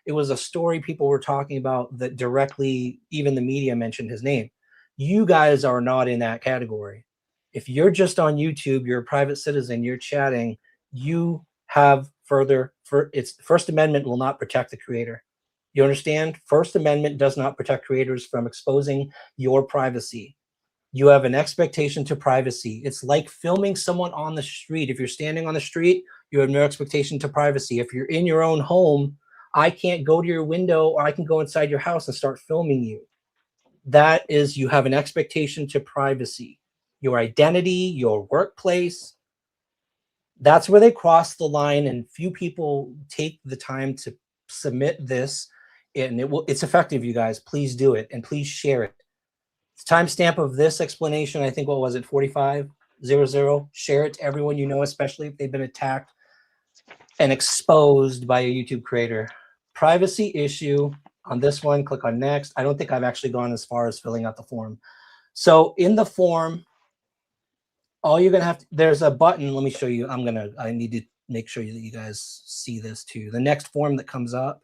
it was a story people were talking about that directly, even the media mentioned his name. You guys are not in that category. If you're just on YouTube, you're a private citizen, you're chatting, you have First Amendment will not protect the creator. You understand? First Amendment does not protect creators from exposing your privacy. You have an expectation to privacy. It's like filming someone on the street. If you're standing on the street, you have no expectation to privacy. If you're in your own home, I can't go to your window or I can go inside your house and start filming you. That is, you have an expectation to privacy. Your identity, your workplace, that's where they cross the line, and few people take the time to submit this, and it's effective, you guys. Please do it, and please share it. The timestamp of this explanation, I think, what was it, 4500? Share it to everyone you know, especially if they've been attacked and exposed by a YouTube creator. Privacy issue on this one, click on next. I don't think I've actually gone as far as filling out the form. So in the form, all you're gonna have to, there's a button. Let me show you. I need to make sure that you guys see this too. The next form that comes up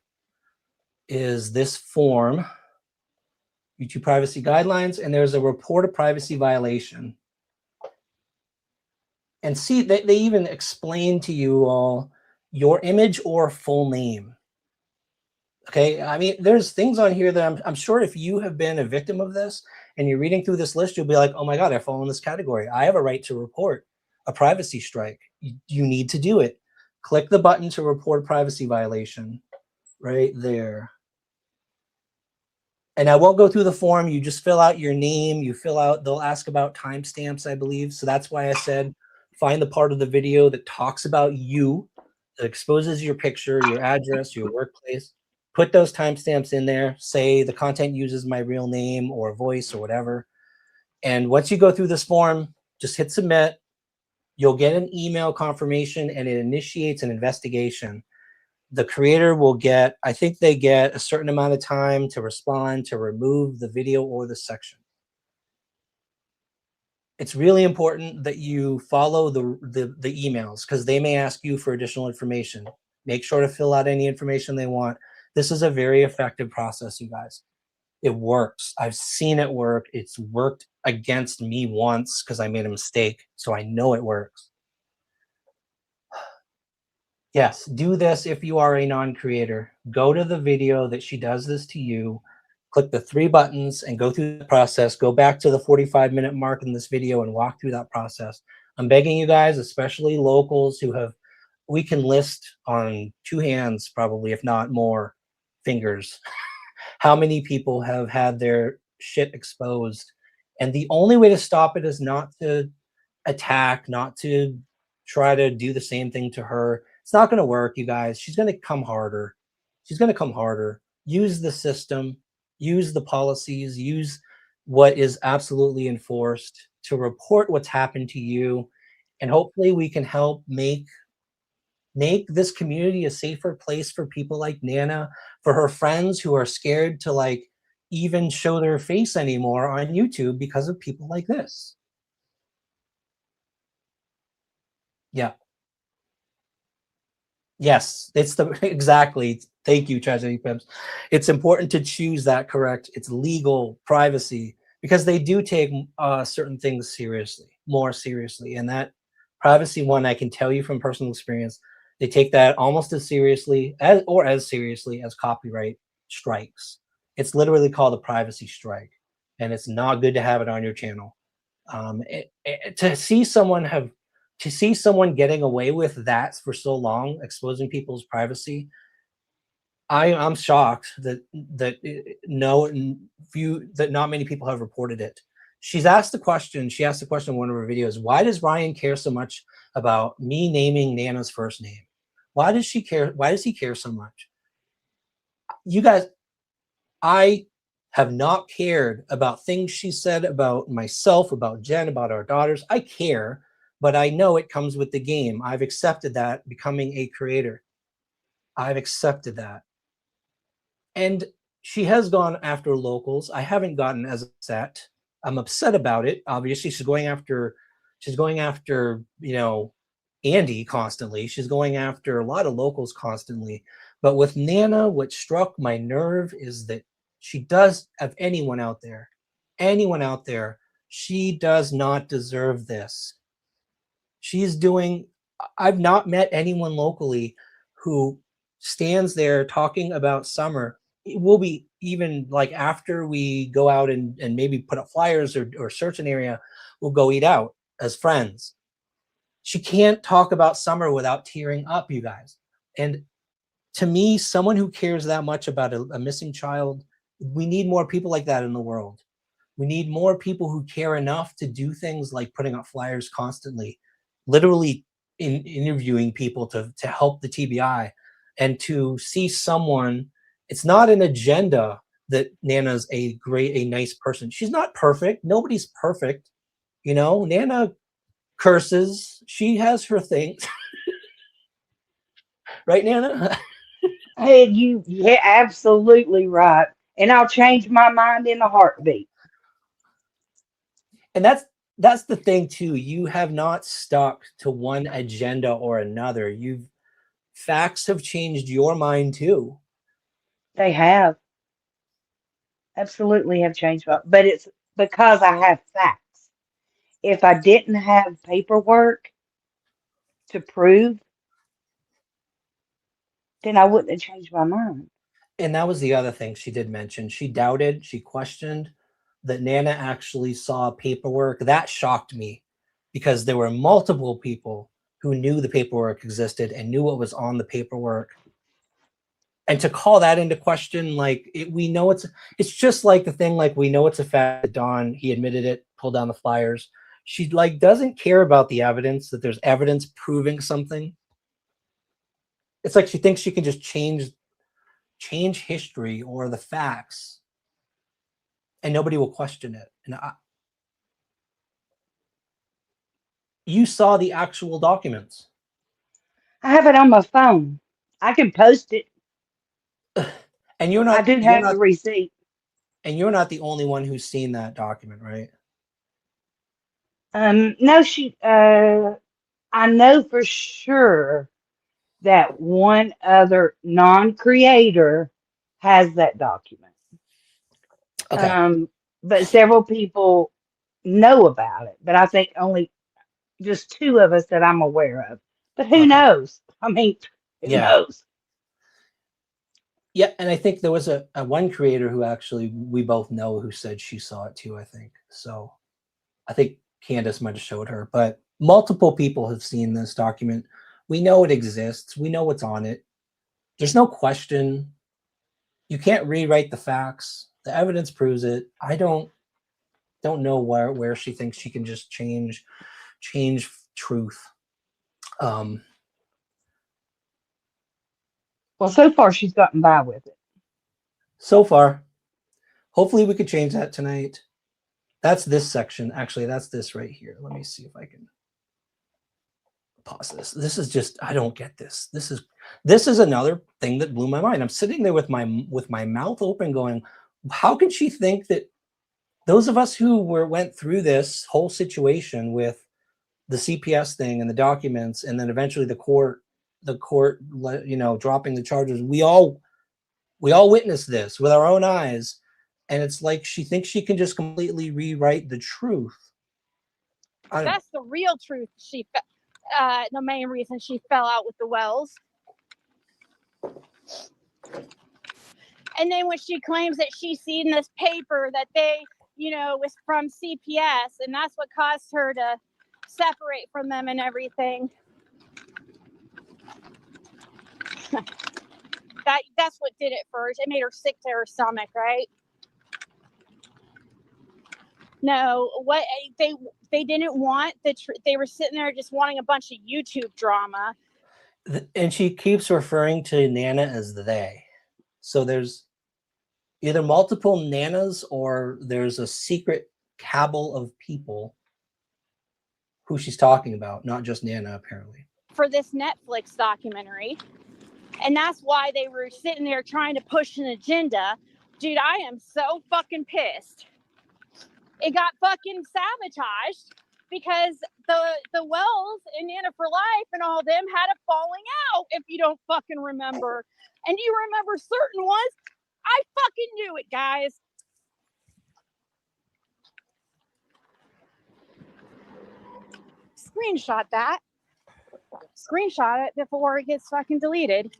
is this form. YouTube privacy guidelines, and there's a report a privacy violation. And see, they even explain to you all your image or full name. Okay, I mean, there's things on here that I'm sure if you have been a victim of this and you're reading through this list, you'll be like, oh my God, I fall in this category. I have a right to report a privacy strike. You need to do it. Click the button to report a privacy violation right there. And I won't go through the form. You just fill out your name. You fill out, they'll ask about timestamps, I believe. So that's why I said, find the part of the video that talks about you, that exposes your picture, your address, your workplace. Put those timestamps in there. Say the content uses my real name or voice or whatever. And once you go through this form, just hit submit. You'll get an email confirmation and it initiates an investigation. The creator will get, I think they get a certain amount of time to respond, to remove the video or the section. It's really important that you follow the emails because they may ask you for additional information. Make sure to fill out any information they want. This is a very effective process, you guys. It works. I've seen it work. It's worked against me once because I made a mistake. So I know it works. Yes, do this if you are a non-creator. Go to the video that she does this to you. Click the 3 buttons and go through the process. Go back to the 45-minute mark in this video and walk through that process. I'm begging you guys, especially locals who have, we can list on 2 hands probably, if not more, fingers, how many people have had their shit exposed. And the only way to stop it is not to attack, not to try to do the same thing to her. It's not going to work, you guys. She's going to come harder. She's going to come harder. Use the system, use the policies, use what is absolutely enforced to report what's happened to you. And hopefully we can help make this community a safer place for people like Nana, for her friends who are scared to like even show their face anymore on YouTube because of people like this. Yeah. Yes, it's the exactly. Thank you, Tragedy Pimps. It's important to choose that correct. It's legal privacy because they do take certain things seriously, more seriously. And that privacy one, I can tell you from personal experience, they take that almost as seriously as copyright strikes. It's literally called a privacy strike, and it's not good to have it on your channel. To see someone getting away with that for so long, exposing people's privacy, I'm shocked that not many people have reported it. She asked the question in one of her videos, why does Ryan care so much about me naming Nana's first name? Why does he care so much? You guys, I have not cared about things she said about myself, about Jen, about our daughters. I care, but I know it comes with the game. I've accepted that, becoming a creator. I've accepted that. And she has gone after locals. I haven't gotten as upset. I'm upset about it. Obviously, she's going after, you know, Andy constantly. She's going after a lot of locals constantly. But with Nana, what struck my nerve is that she does have anyone out there, she does not deserve this. I've not met anyone locally who stands there talking about summer. It will be even like after we go out and maybe put up flyers or search an area, we'll go eat out as friends. She can't talk about summer without tearing up, you guys. And to me, someone who cares that much about a missing child, we need more people like that in the world. We need more people who care enough to do things like putting up flyers constantly, literally interviewing people to help the TBI, and to see someone. It's not an agenda that Nana's a nice person. She's not perfect. Nobody's perfect. You know, Nana curses. She has her things. Right, Nana?
Hey, yeah, absolutely right. And I'll change my mind in a heartbeat.
And that's the thing too. You have not stuck to one agenda or another. Facts have changed your mind too.
They have. absolutely have changed my, but it's because I have facts. If I didn't have paperwork to prove, then I wouldn't have changed my mind.
And that was the other thing she did mention. She doubted, she questioned that Nana actually saw paperwork. That shocked me because there were multiple people who knew the paperwork existed and knew what was on the paperwork. And to call that into question, like we know it's just like the thing, like we know it's a fact that Don, he admitted it, pulled down the flyers. She like doesn't care about the evidence, that there's evidence proving something. It's like she thinks she can just change history or the facts and nobody will question it. And you saw the actual documents.
I have it on my phone. I can post it.
And you're
I
not
do have the receipt.
and you're not the only one who's seen that document, right?
No, I know for sure that one other non-creator has that document.
Okay.
But several people know about it, but I think only just two of us that I'm aware of. But who
Okay.
knows? I mean, who
Yeah.
knows?
Yeah, and I think there was a one creator who actually we both know who said she saw it too, I think. So I think Candace might have showed her, but multiple people have seen this document. We know it exists. We know what's on it. There's no question. You can't rewrite the facts. The evidence proves it. I don't know where she thinks she can just change truth.
Well, so far she's gotten by with it.
So far. Hopefully we could change that tonight. That's this section. Actually, that's this right here. Let me see if I can pause this. This is just, I don't get this. This is another thing that blew my mind. I'm sitting there with my mouth open going, how can she think that those of us who went through this whole situation with the CPS thing and the documents, and then eventually the court, dropping the charges, we all witnessed this with our own eyes. And it's like she thinks she can just completely rewrite the truth.
That's the real truth. The main reason she fell out with the Wells. And then when she claims that she's seen this paper that they, was from CPS, and that's what caused her to separate from them and everything. That's what did it first. It made her sick to her stomach, right? No, what they didn't want they were sitting there just wanting a bunch of YouTube drama.
And she keeps referring to Nana as they. So there's either multiple Nanas or there's a secret cabal of people who she's talking about, not just Nana, apparently.
For this Netflix documentary. And that's why they were sitting there trying to push an agenda. Dude, I am so fucking pissed. It got fucking sabotaged because the Wells and Nana for Life and all them had a falling out, if you don't fucking remember. And you remember certain ones? I fucking knew it, guys. Screenshot that. Screenshot it before it gets fucking deleted.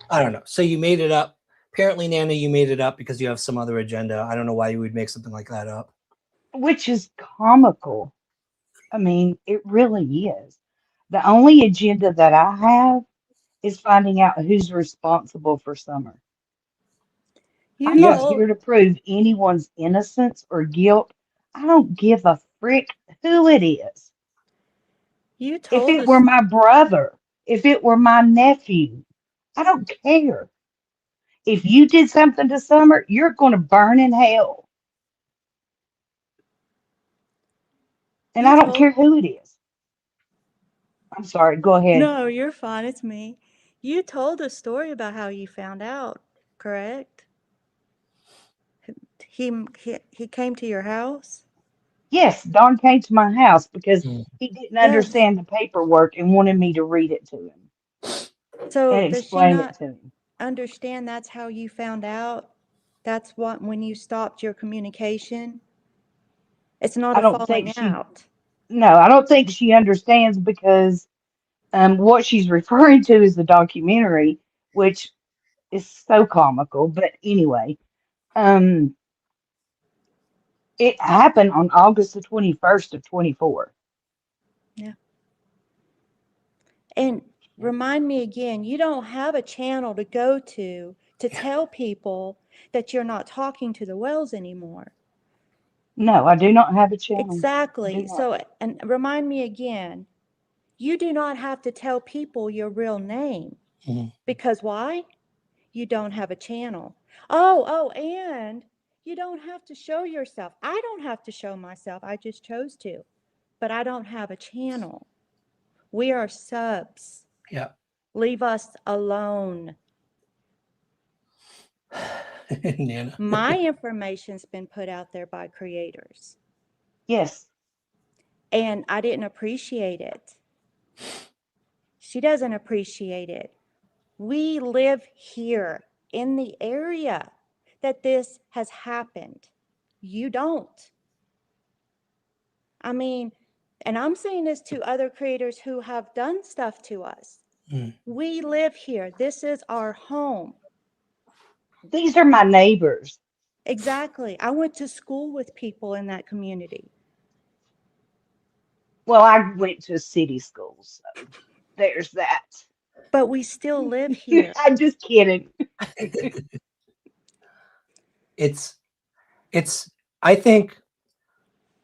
I don't know. So you made it up. Apparently, Nana, you made it up because you have some other agenda. I don't know why you would make something like that up.
Which is comical. I mean, it really is. The only agenda that I have is finding out who's responsible for Summer. I'm not here to prove anyone's innocence or guilt. I don't give a frick who it is. If it were my brother, if it were my nephew, I don't care. If you did something to Summer, you're going to burn in hell. And I don't care who it is. I'm sorry, go ahead.
No, you're fine. It's me. You told a story about how you found out, correct? He came to your house?
Yes, Don came to my house because he didn't understand the paperwork and wanted me to read it to him.
So
and
does she
explain it
not
to me.
understand that's how you found out? That's what, when you stopped your communication? It's not
I
a
don't think
falling
she,
out.
no, I don't think she understands because what she's referring to is the documentary, which is so comical. But anyway, um, it happened on August the 21st of 24.
Yeah. And remind me again, you don't have a channel to go to tell people that you're not talking to the Wells anymore.
No, I do not have a channel. Do
Exactly.
not.
So, and remind me again, you do not have to tell people your real name.
Mhm.
Because why? You don't have a channel. Oh, and you don't have to show yourself. I don't have to show myself. I just chose to. But I don't have a channel. We are subs.
Yeah.
Leave us alone.
Nana.
My information's been put out there by creators,
Yes.
and I didn't appreciate it. She doesn't appreciate it. We live here in the area that this has happened. You don't. I mean, and I'm saying this to other creators who have done stuff to us.
Mm.
We live here. This is our home.
These are my neighbors.
Exactly. I went to school with people in that community.
Well, I went to city school, so there's that.
But we still live here.
I'm just kidding.
It's I think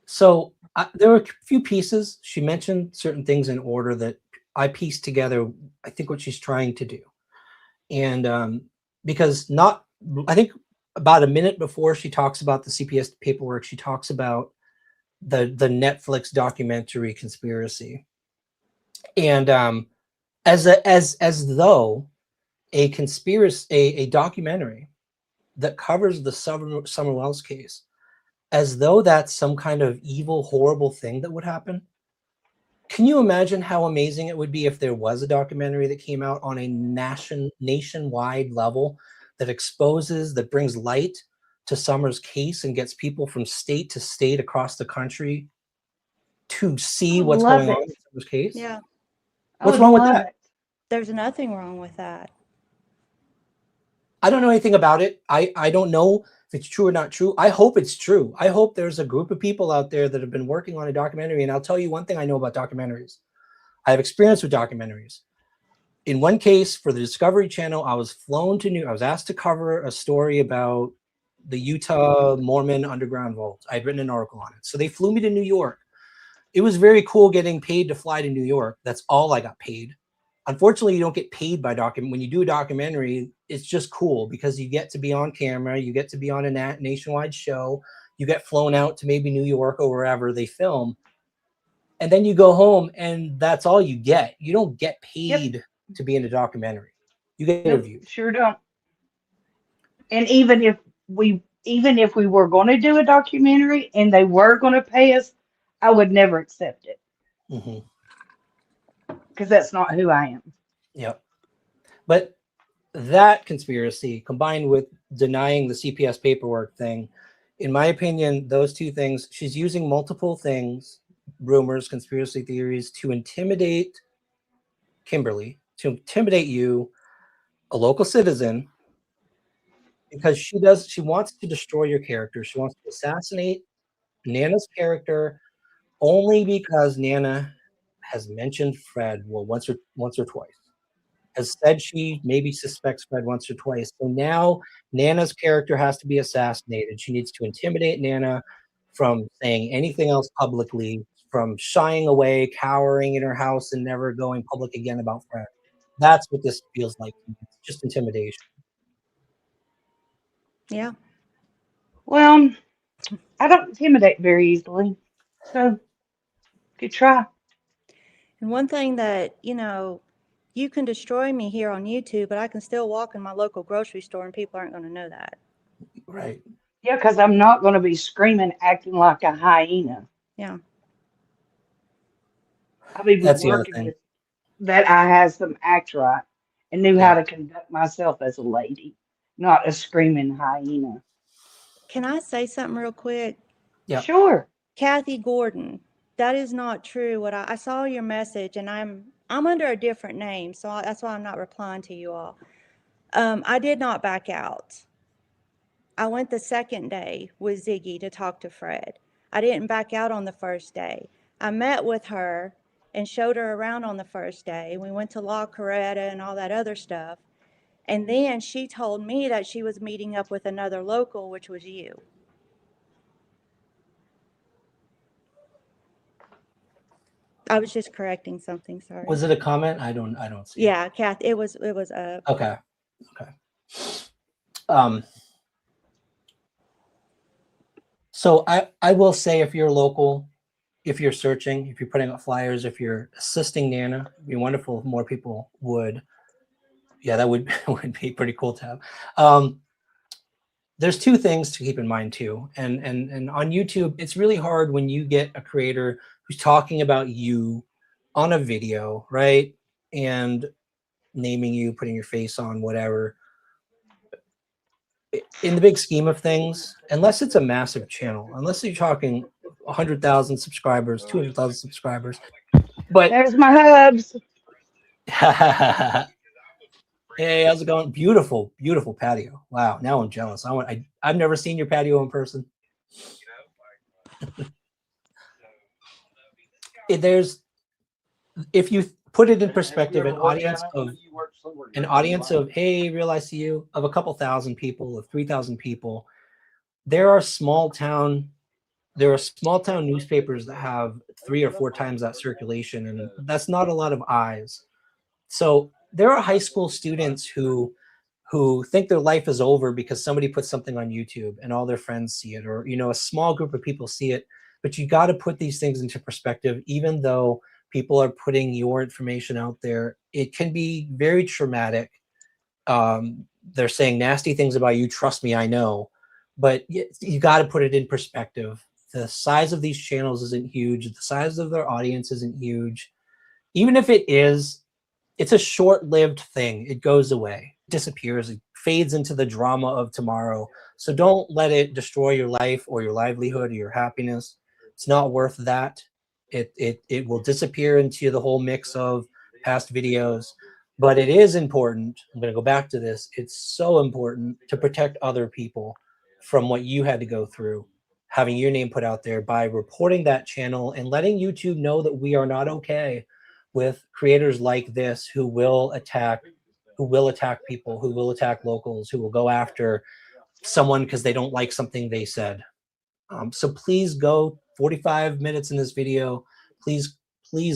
so. There were a few pieces. She mentioned certain things in order that I pieced together. I think what she's trying to do, and because not, I think about a minute before she talks about the CPS paperwork, she talks about the Netflix documentary Conspiracy, and as though a conspiracy, a documentary that covers the Summer Wells case, as though that's some kind of evil, horrible thing that would happen. Can you imagine how amazing it would be if there was a documentary that came out on a nationwide level that exposes, that brings light to Summer's case and gets people from state to state across the country to see
I would
what's
love
going on
it.
in Summer's case?
Yeah,
I
What's
would
wrong with
love
that?
it.
there's nothing wrong with that.
I don't know anything about it. I don't know if it's true or not true. I hope it's true. I hope there's a group of people out there that have been working on a documentary. And I'll tell you one thing I know about documentaries. I have experience with documentaries. In one case for the Discovery Channel, I was asked to cover a story about the Utah Mormon underground vault. I'd written an article on it. So they flew me to New York. It was very cool getting paid to fly to New York. That's all I got paid. Unfortunately, you don't get paid by when you do a documentary. It's just cool because you get to be on camera, you get to be on a nationwide show, you get flown out to maybe New York or wherever they film, and then you go home and that's all you get. You don't get
Yep.
paid to be in a documentary. You get
Nope.
interviewed.
Sure don't. And even if we were going to do a documentary and they were going to pay us, I would never accept it
Mm-hmm.
because that's not who I am.
Yep. But that conspiracy combined with denying the CPS paperwork thing, in my opinion, those two things, she's using multiple things, rumors, conspiracy theories, to intimidate Kimberly, to intimidate you, a local citizen, because she wants to destroy your character. She wants to assassinate Nana's character only because Nana has mentioned Fred, well, once or twice. Has said she maybe suspects Fred once or twice. So now Nana's character has to be assassinated. She needs to intimidate Nana from saying anything else publicly, from shying away, cowering in her house, and never going public again about Fred. That's what this feels like. It's just intimidation.
Yeah.
Well, I don't intimidate very easily. So, good try.
And one thing that, you can destroy me here on YouTube, but I can still walk in my local grocery store and people aren't going to know that.
Right.
Yeah, because I'm not going to be screaming, acting like a hyena.
Yeah.
I'll be
That's the other
working
thing.
with that. I have some act right. and knew
Yeah.
how to conduct myself as a lady, not a screaming hyena.
Can I say something real quick?
Yeah.
Sure.
Kathy Gordon, that is not true. What I saw your message, and I'm under a different name, so that's why I'm not replying to you all. I did not back out. I went the second day with Ziggy to talk to Fred. I didn't back out on the first day. I met with her and showed her around on the first day. We went to La Coretta and all that other stuff. And then she told me that she was meeting up with another local, which was you. I was just correcting something, sorry.
Was it a comment? I don't see.
Yeah, Kath, it was
Okay. So I will say, if you're local, if you're searching, if you're putting up flyers, if you're assisting Nana, it'd be wonderful if more people would. Yeah, that would be pretty cool to have. There's two things to keep in mind too. And on YouTube, it's really hard when you get a creator who's talking about you on a video, right? And naming you, putting your face on, whatever. In the big scheme of things, unless it's a massive channel, unless you're talking 100,000 subscribers, 200,000 subscribers, but
There's my hubs.
hey, how's it going? Beautiful, beautiful patio. Wow, now I'm jealous. I've never seen your patio in person. If you put it in perspective, an audience of hey, real I see you, of a couple thousand people, of 3,000 people, there are small town newspapers that have 3 or 4 times that circulation, and that's not a lot of eyes. So there are high school students who think their life is over because somebody put something on YouTube and all their friends see it, or a small group of people see it. But you got to put these things into perspective. Even though people are putting your information out there, it can be very traumatic. They're saying nasty things about you. Trust me, I know. But you got to put it in perspective. The size of these channels isn't huge. The size of their audience isn't huge. Even if it is, it's a short-lived thing. It goes away, disappears, it fades into the drama of tomorrow. So don't let it destroy your life or your livelihood or your happiness. It's not worth that. It will disappear into the whole mix of past videos. But it is important. I'm going to go back to this. It's so important to protect other people from what you had to go through, having your name put out there, by reporting that channel and letting YouTube know that we are not okay with creators like this who will attack people, who will attack locals, who will go after someone because they don't like something they said. So please go 45 minutes in this video. Please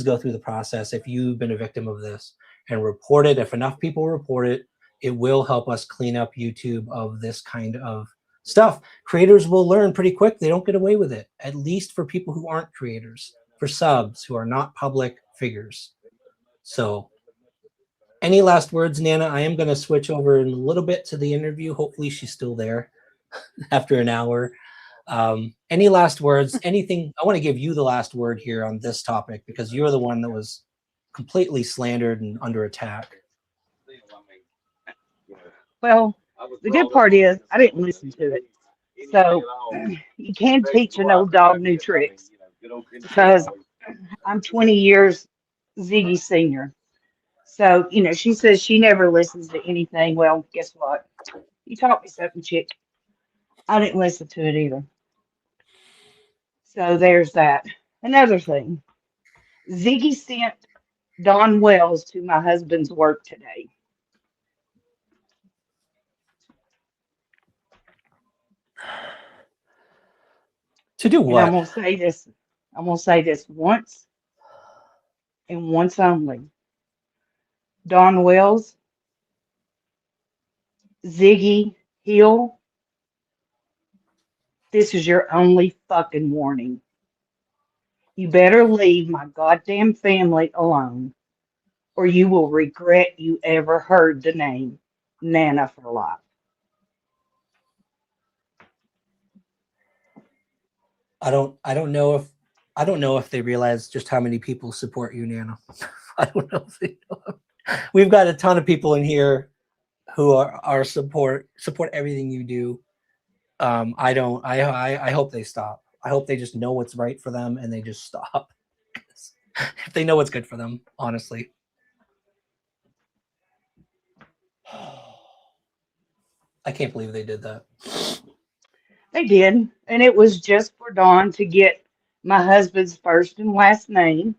go through the process if you've been a victim of this, and report it. If enough people report it, it will help us clean up YouTube of this kind of stuff. Creators will learn pretty quick they don't get away with it, at least for people who aren't creators, for subs who are not public figures. So any last words, Nana? I am going to switch over in a little bit to the interview. Hopefully she's still there after an hour. Any last words? Anything? I want to give you the last word here on this topic, because you're the one that was completely slandered and under attack.
Well, the good part is I didn't listen to it. So you can teach an old dog new tricks, because I'm 20 years Ziggy senior. So, she says she never listens to anything. Well, guess what? You taught me something, chick. I didn't listen to it either. So there's that. Another thing, Ziggy sent Don Wells to my husband's work today.
To do
And
what?
I'm gonna say this once and once only. Don Wells, Ziggy Hill, this is your only fucking warning. You better leave my goddamn family alone, or you will regret you ever heard the name Nana for life.
I don't know if they realize just how many people support you, Nana. I don't know if they know. we've got a ton of people in here who are support everything you do. I hope they stop. I hope they just know what's right for them and they just stop. If they know what's good for them, honestly. I can't believe they did that.
They did. And it was just for Dawn to get my husband's first and last name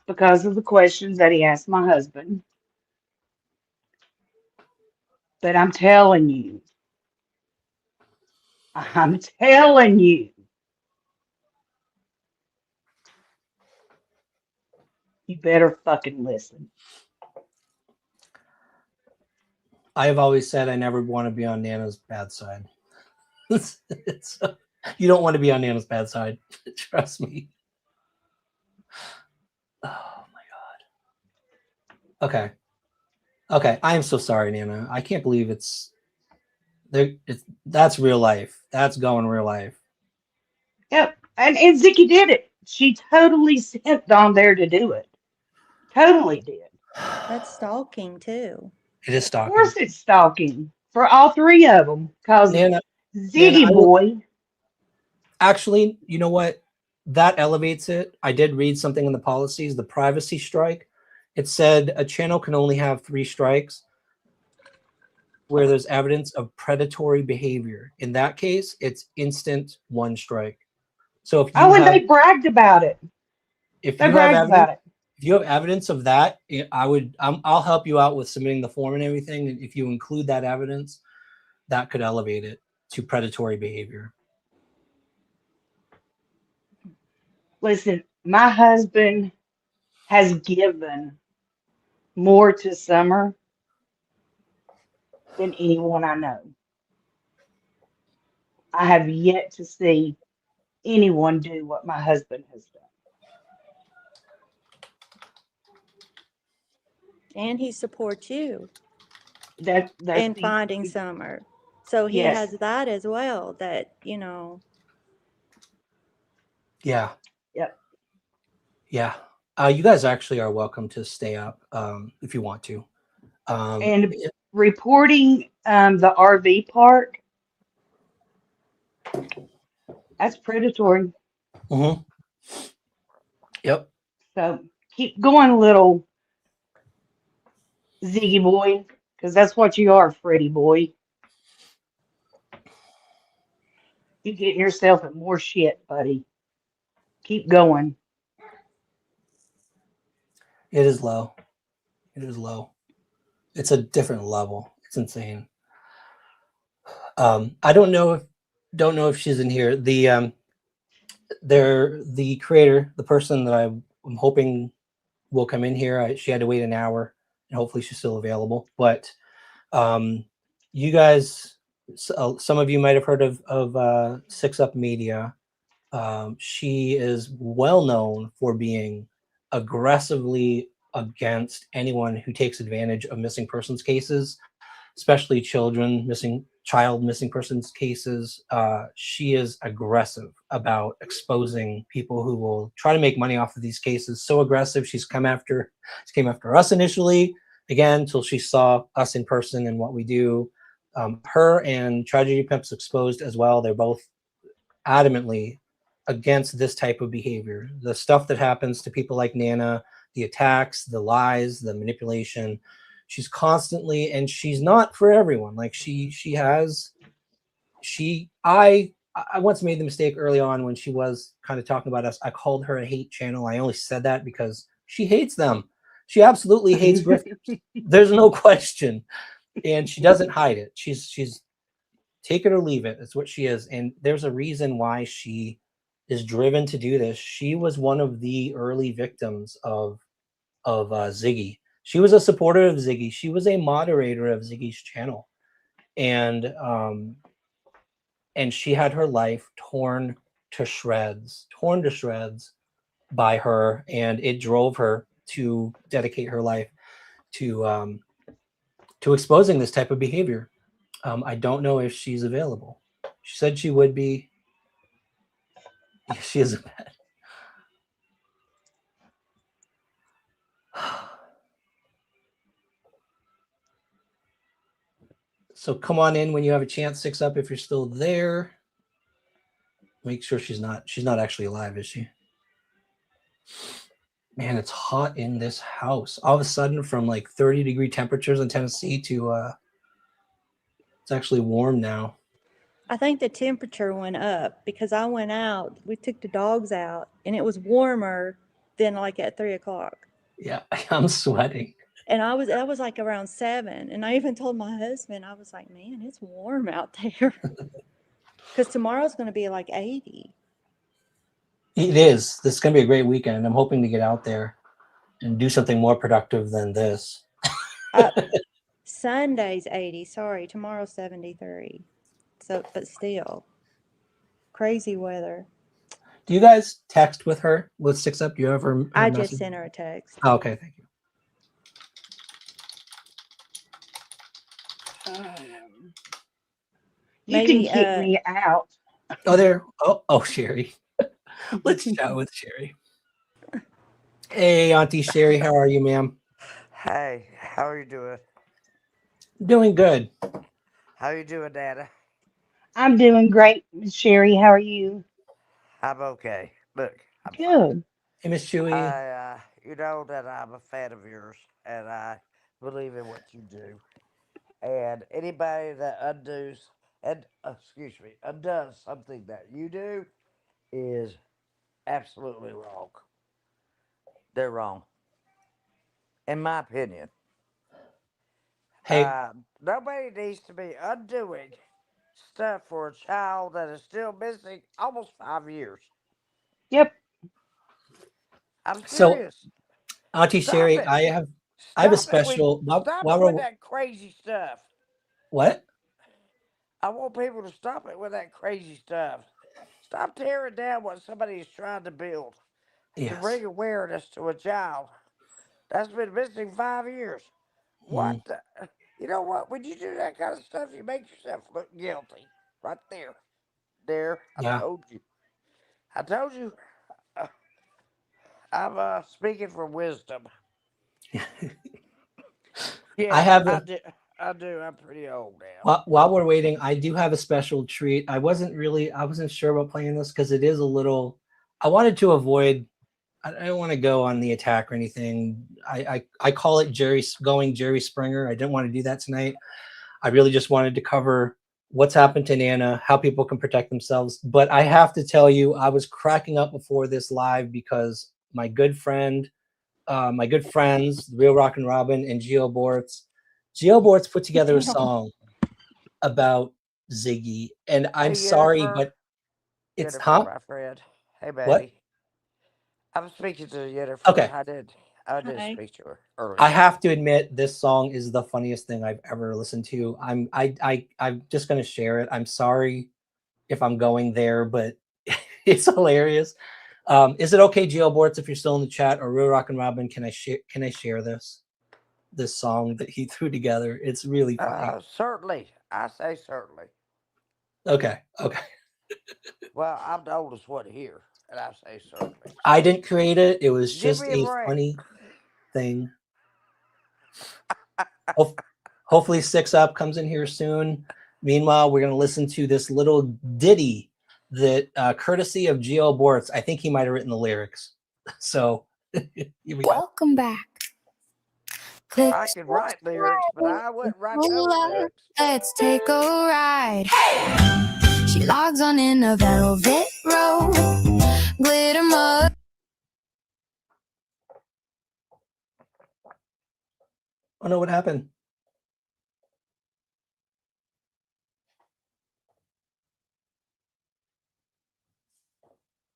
because of the questions that he asked my husband. But I'm telling you, you better fucking listen.
I have always said I never want to be on Nana's bad side. You don't want to be on Nana's bad side. Trust me. Oh my God. Okay. Okay. I am so sorry, Nana. I can't believe it's there. That's real life. That's going real life.
Yep. And Ziggy did it. She totally sent Dawn there to do it. Totally did.
That's stalking too.
It is
Of
stalking.
course it's stalking for all three of them. Because
Nana,
Ziggy boy.
Actually, you know what? That elevates it. I did read something in the policies, the privacy strike. It said a channel can only have 3 strikes where there's evidence of predatory behavior. In that case, it's instant 1 strike. So if you
And they bragged about it.
if
They
you have
bragged about
evidence,
it.
if you have evidence of that, I'll help you out with submitting the form and everything. And if you include that evidence, that could elevate it to predatory behavior.
Listen, my husband has given more to Summer than anyone I know. I have yet to see anyone do what my husband has done.
And he supports you
That's
in
the
finding Summer. So he
yes.
has that as well, that, you know.
Yeah.
Yep.
Yeah. You guys actually are welcome to stay up if you want to.
And reporting the RV park, that's predatory.
Mm-hmm. Yep.
So keep going, little Ziggy boy, because that's what you are, Freddy boy. You're getting yourself in more shit, buddy. Keep going.
It is low. It is low. It's a different level. It's insane. I don't know if she's in here. The creator, the person that I'm hoping will come in here. She had to wait an hour, and hopefully she's still available. But you guys, some of you might have heard of 6 Up Media. She is well known for being aggressively against anyone who takes advantage of missing persons cases, especially child missing persons cases. She is aggressive about exposing people who will try to make money off of these cases. So aggressive, she came after us initially, again, until she saw us in person and what we do. Her and Tragedy Pimps Exposed as well, they're both adamantly against this type of behavior. The stuff that happens to people like Nana, the attacks, the lies, the manipulation, she's constantly, and she's not for everyone. Like I once made the mistake early on when she was kind of talking about us. I called her a hate channel. I only said that because she hates them. She absolutely hates grifters. There's no question. And she doesn't hide it. She's take it or leave it. It's what she is. And there's a reason why she is driven to do this. She was one of the early victims of Ziggy. She was a supporter of Ziggy. She was a moderator of Ziggy's channel. And she had her life torn to shreds by her. And it drove her to dedicate her life to exposing this type of behavior. I don't know if she's available. She said she would be. She is a bad. So come on in when you have a chance. 6 up if you're still there. Make sure she's not actually alive, is she? Man, it's hot in this house. All of a sudden, from like 30-degree temperatures in Tennessee to it's actually warm now.
I think the temperature went up because I went out. We took the dogs out, and it was warmer than like at 3 o'clock.
Yeah, I'm sweating.
And I was like around 7, and I even told my husband, I was like, man, it's warm out there. Because tomorrow's going to be like 80.
It is. This is going to be a great weekend, and I'm hoping to get out there and do something more productive than this.
Sunday's 80. Sorry, tomorrow's 73. So, but still, crazy weather.
Do you guys text with her with 6 up? Do you ever?
I just sent her a text.
Oh, okay, thank you.
You
Maybe,
can kick me out.
Oh, there. Oh, Sherry. Let's chat with Sherry. Hey, Auntie Sherry, how are you, ma'am?
Hey, how are you doing?
Doing good.
How you doing, Dada?
I'm doing great, Miss Sherry. How are you?
I'm okay. Look, I'm fine.
Good.
Hey, Miss Chewy.
You know that I'm a fan of yours, and I believe in what you do. And anybody that undoes something that you do is absolutely wrong. They're wrong, in my opinion.
Hey,
Nobody needs to be undoing stuff for a child that is still missing almost 5 years.
Yep.
I'm
so
serious.
Auntie
Stop
Sherry,
it.
I have a
Stop it with
special.
stop it with that crazy stuff.
What?
I want people to stop it with that crazy stuff. Stop tearing down what somebody is trying to build to
Yes.
bring awareness to a child that's been missing 5 years. What the? You know what? When you do that kind of stuff, you make yourself look guilty. Right there. There.
Yeah.
I told you. I'm speaking from wisdom. Yeah,
I have.
I do. I'm pretty old now.
While we're waiting, I do have a special treat. I wasn't sure about playing this because it is a little. I wanted to avoid. I don't want to go on the attack or anything. I call it Jerry Springer. I didn't want to do that tonight. I really just wanted to cover what's happened to Nana, how people can protect themselves. But I have to tell you, I was cracking up before this live because my good friends, Real Rockin' Robin and Geo Bortz put together a song about Ziggy. And I'm
Hey,
sorry,
Jennifer.
but it's
Jennifer, my friend. Hey, baby.
What?
I'm speaking to Jennifer.
Okay.
I did
Hi.
speak to her earlier.
I have to admit, this song is the funniest thing I've ever listened to. I'm just gonna share it. I'm sorry if I'm going there, but it's hilarious. Is it okay, Geo Bortz, if you're still in the chat, or Real Rockin' Robin? Can I share this song that he threw together? It's really funny.
Certainly. I say certainly.
Okay.
Well, I'm the oldest one here, and I say certainly.
I didn't create it. It was
Give
just
me a
a
break.
funny thing. Hopefully 6 Up comes in here soon. Meanwhile, we're going to listen to this little ditty that courtesy of Geo Bortz. I think he might have written the lyrics. So here we go.
Welcome back. Click
I can write lyrics, but I wouldn't write those lyrics.
Let's take a ride. She logs on in a velvet robe, glitter mug.
Oh no, what happened?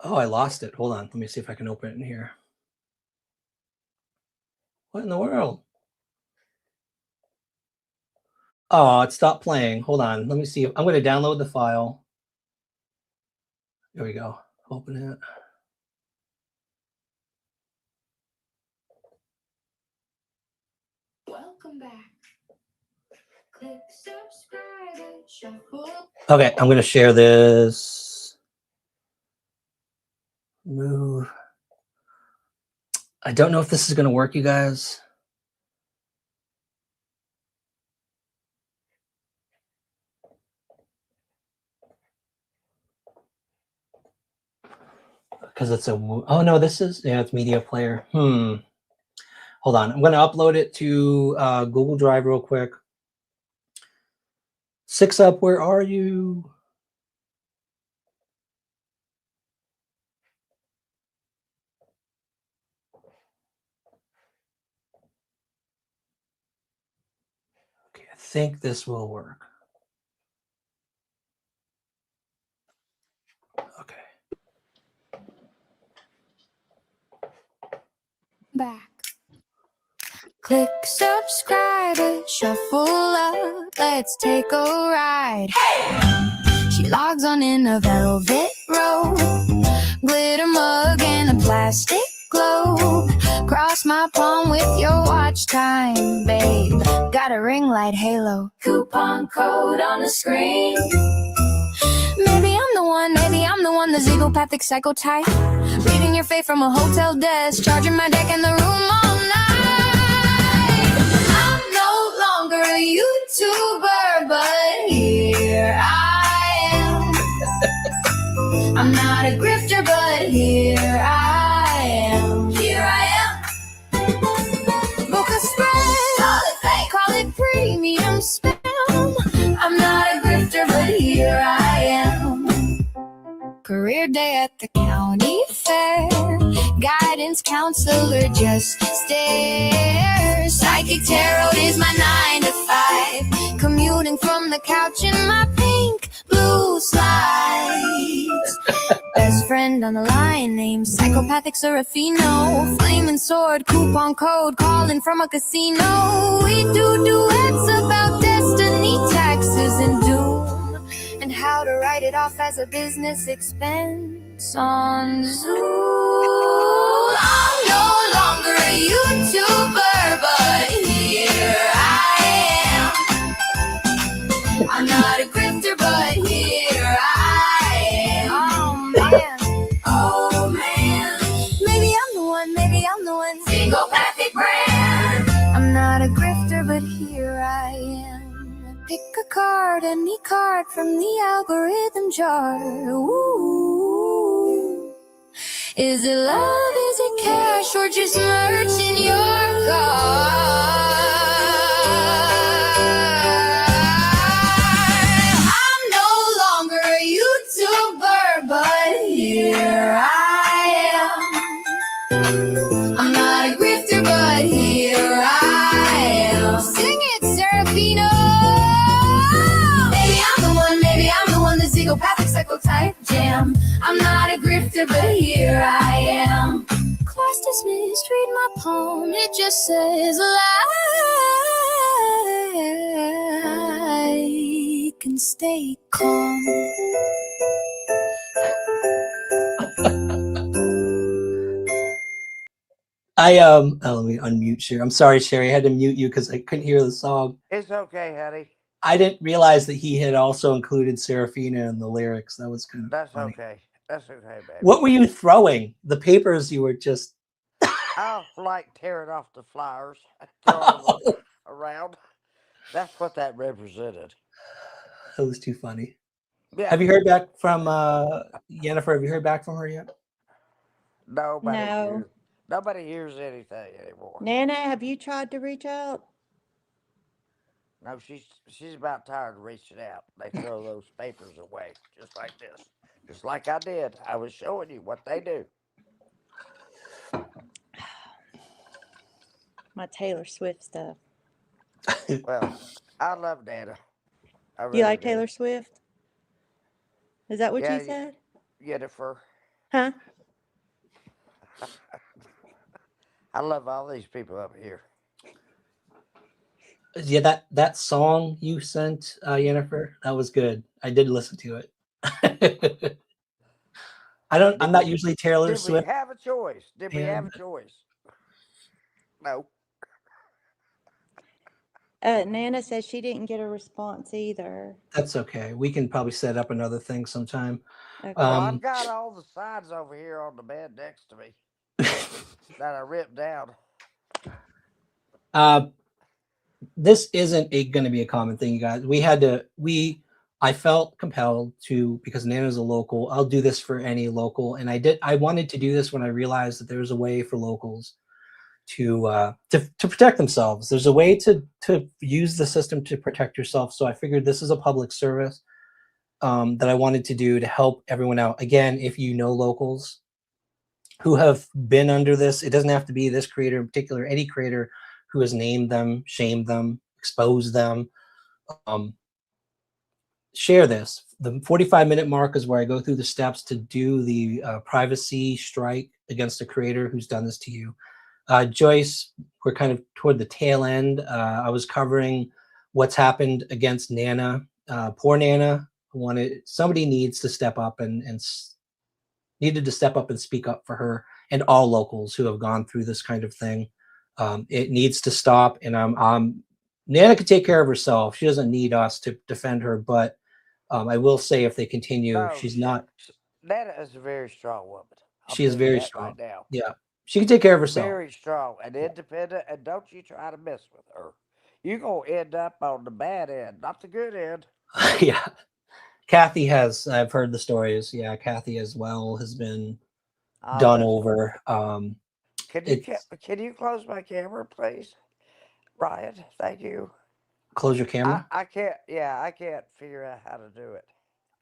Oh, I lost it. Hold on. Let me see if I can open it in here. What in the world? Oh, it stopped playing. Hold on. Let me see. I'm going to download the file. There we go. Open it.
Welcome back. Click subscribe and shuffle.
Okay, I'm going to share this. Move. I don't know if this is going to work, you guys. because it's a. Oh no, this is it's media player. Hold on, I'm going to upload it to Google Drive real quick. Six Up, where are you? Okay, I think this will work. Okay.
Back. Click subscribe, shuffle up, let's take a ride. She logs on in a velvet robe, glitter mug and a plastic globe. Cross my palm with your watch time, babe. Got a ring light halo, coupon code on the screen. Maybe I'm the one, the psychopathic psychotype. Reading your fate from a hotel desk, charging my deck in the room all night. I'm no longer a YouTuber, but here I am. I'm not a grifter, but here I am. Here I am. Book a spread, call it premium spam. I'm not a grifter, but here I am. Career day at the county fair, guidance counselor just stares. Psychic tarot is my 9 to 5, commuting from the couch in my pink blue slides. Best friend on the line named Psychopathic Serafino, flaming sword, coupon code, calling from a casino. We do duets about destiny, taxes, and doom, and how to write it off as a business expense on Zoom. I'm no longer a YouTuber, but here I am. I'm not a grifter, but here I am. Oh man. Maybe I'm the one, psychopathic brand. I'm not a grifter, but here I am. Pick a card, any card from the algorithm jar. Ooh. Is it love, is it cash, or just merch in your car? I'm no longer a YouTuber, but here I am. I'm not a grifter, but here I am. Sing it, Serafino. Maybe I'm the one, the psychopathic psychotype jam. I'm not a grifter, but here I am. Class dismissed, read my poem, it just says like and stay calm.
Let me unmute Sherry. I'm sorry, Sherry. I had to mute you because I couldn't hear the song.
It's okay, honey.
I didn't realize that he had also included Serafina in the lyrics. That was kind of funny.
Okay. That's okay, baby.
What were you throwing? The papers you were just...
I like tearing off the flyers, throwing them around. That's what that represented.
That was too funny.
Yeah.
Have you heard back from Jennifer? Have you heard back from her yet?
Nobody hears anything anymore.
Nana, have you tried to reach out?
No, she's about tired of reaching out. They throw those papers away just like this. Just like I did. I was showing you what they do.
My Taylor Swift stuff.
Well, I love Nana.
You like Taylor Swift? Is that what you said?
Jennifer.
Huh?
I love all these people up here.
Yeah, that song you sent, Jennifer, that was good. I did listen to it. I'm not usually Taylor Swift.
Did we have a choice? Did we have a choice? No.
Nana says she didn't get a response either.
That's okay. We can probably set up another thing sometime.
Okay.
Well, I've got all the signs over here on the bed next to me that I ripped down.
This isn't going to be a common thing, you guys. We I felt compelled to, because Nana's a local, I'll do this for any local. And I wanted to do this when I realized that there was a way for locals to protect themselves. There's a way to use the system to protect yourself. So I figured this is a public service that I wanted to do to help everyone out. Again, if you know locals who have been under this, it doesn't have to be this creator in particular, any creator who has named them, shamed them, exposed them. Share this. The 45-minute mark is where I go through the steps to do the privacy strike against a creator who's done this to you. Joyce, we're kind of toward the tail end. I was covering what's happened against Nana. Poor Nana. Somebody needs to step up and needed to step up and speak up for her and all locals who have gone through this kind of thing. It needs to stop. And Nana could take care of herself. She doesn't need us to defend her. But I will say, if they continue,
No,
she's not.
Nana is a very strong woman.
She is very strong
right now.
Yeah, she can take care of herself.
Very strong and independent, and don't you try to mess with her. You're going to end up on the bad end, not the good end.
Yeah. Kathy has, I've heard the stories. Yeah, Kathy as well has been done over.
Can you close my camera, please? Ryan, thank you.
Close your camera?
I can't figure out how to do it.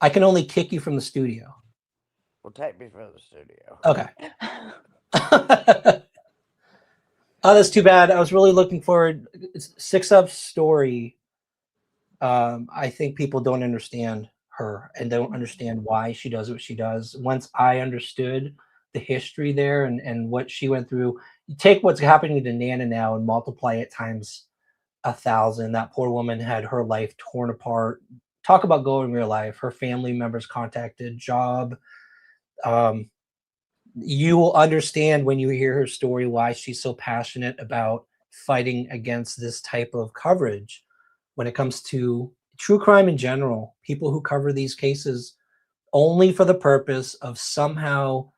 I can only kick you from the studio.
Well, take me from the studio.
Okay. Oh, that's too bad. I was really looking forward. Six Up's story. I think people don't understand her and don't understand why she does what she does. Once I understood the history there and what she went through, you take what's happening to Nana now and multiply it times 1,000. That poor woman had her life torn apart. Talk about going real life. Her family members contacted, job. You will understand when you hear her story why she's so passionate about fighting against this type of coverage when it comes to true crime in general. People who cover these cases only for the purpose of somehow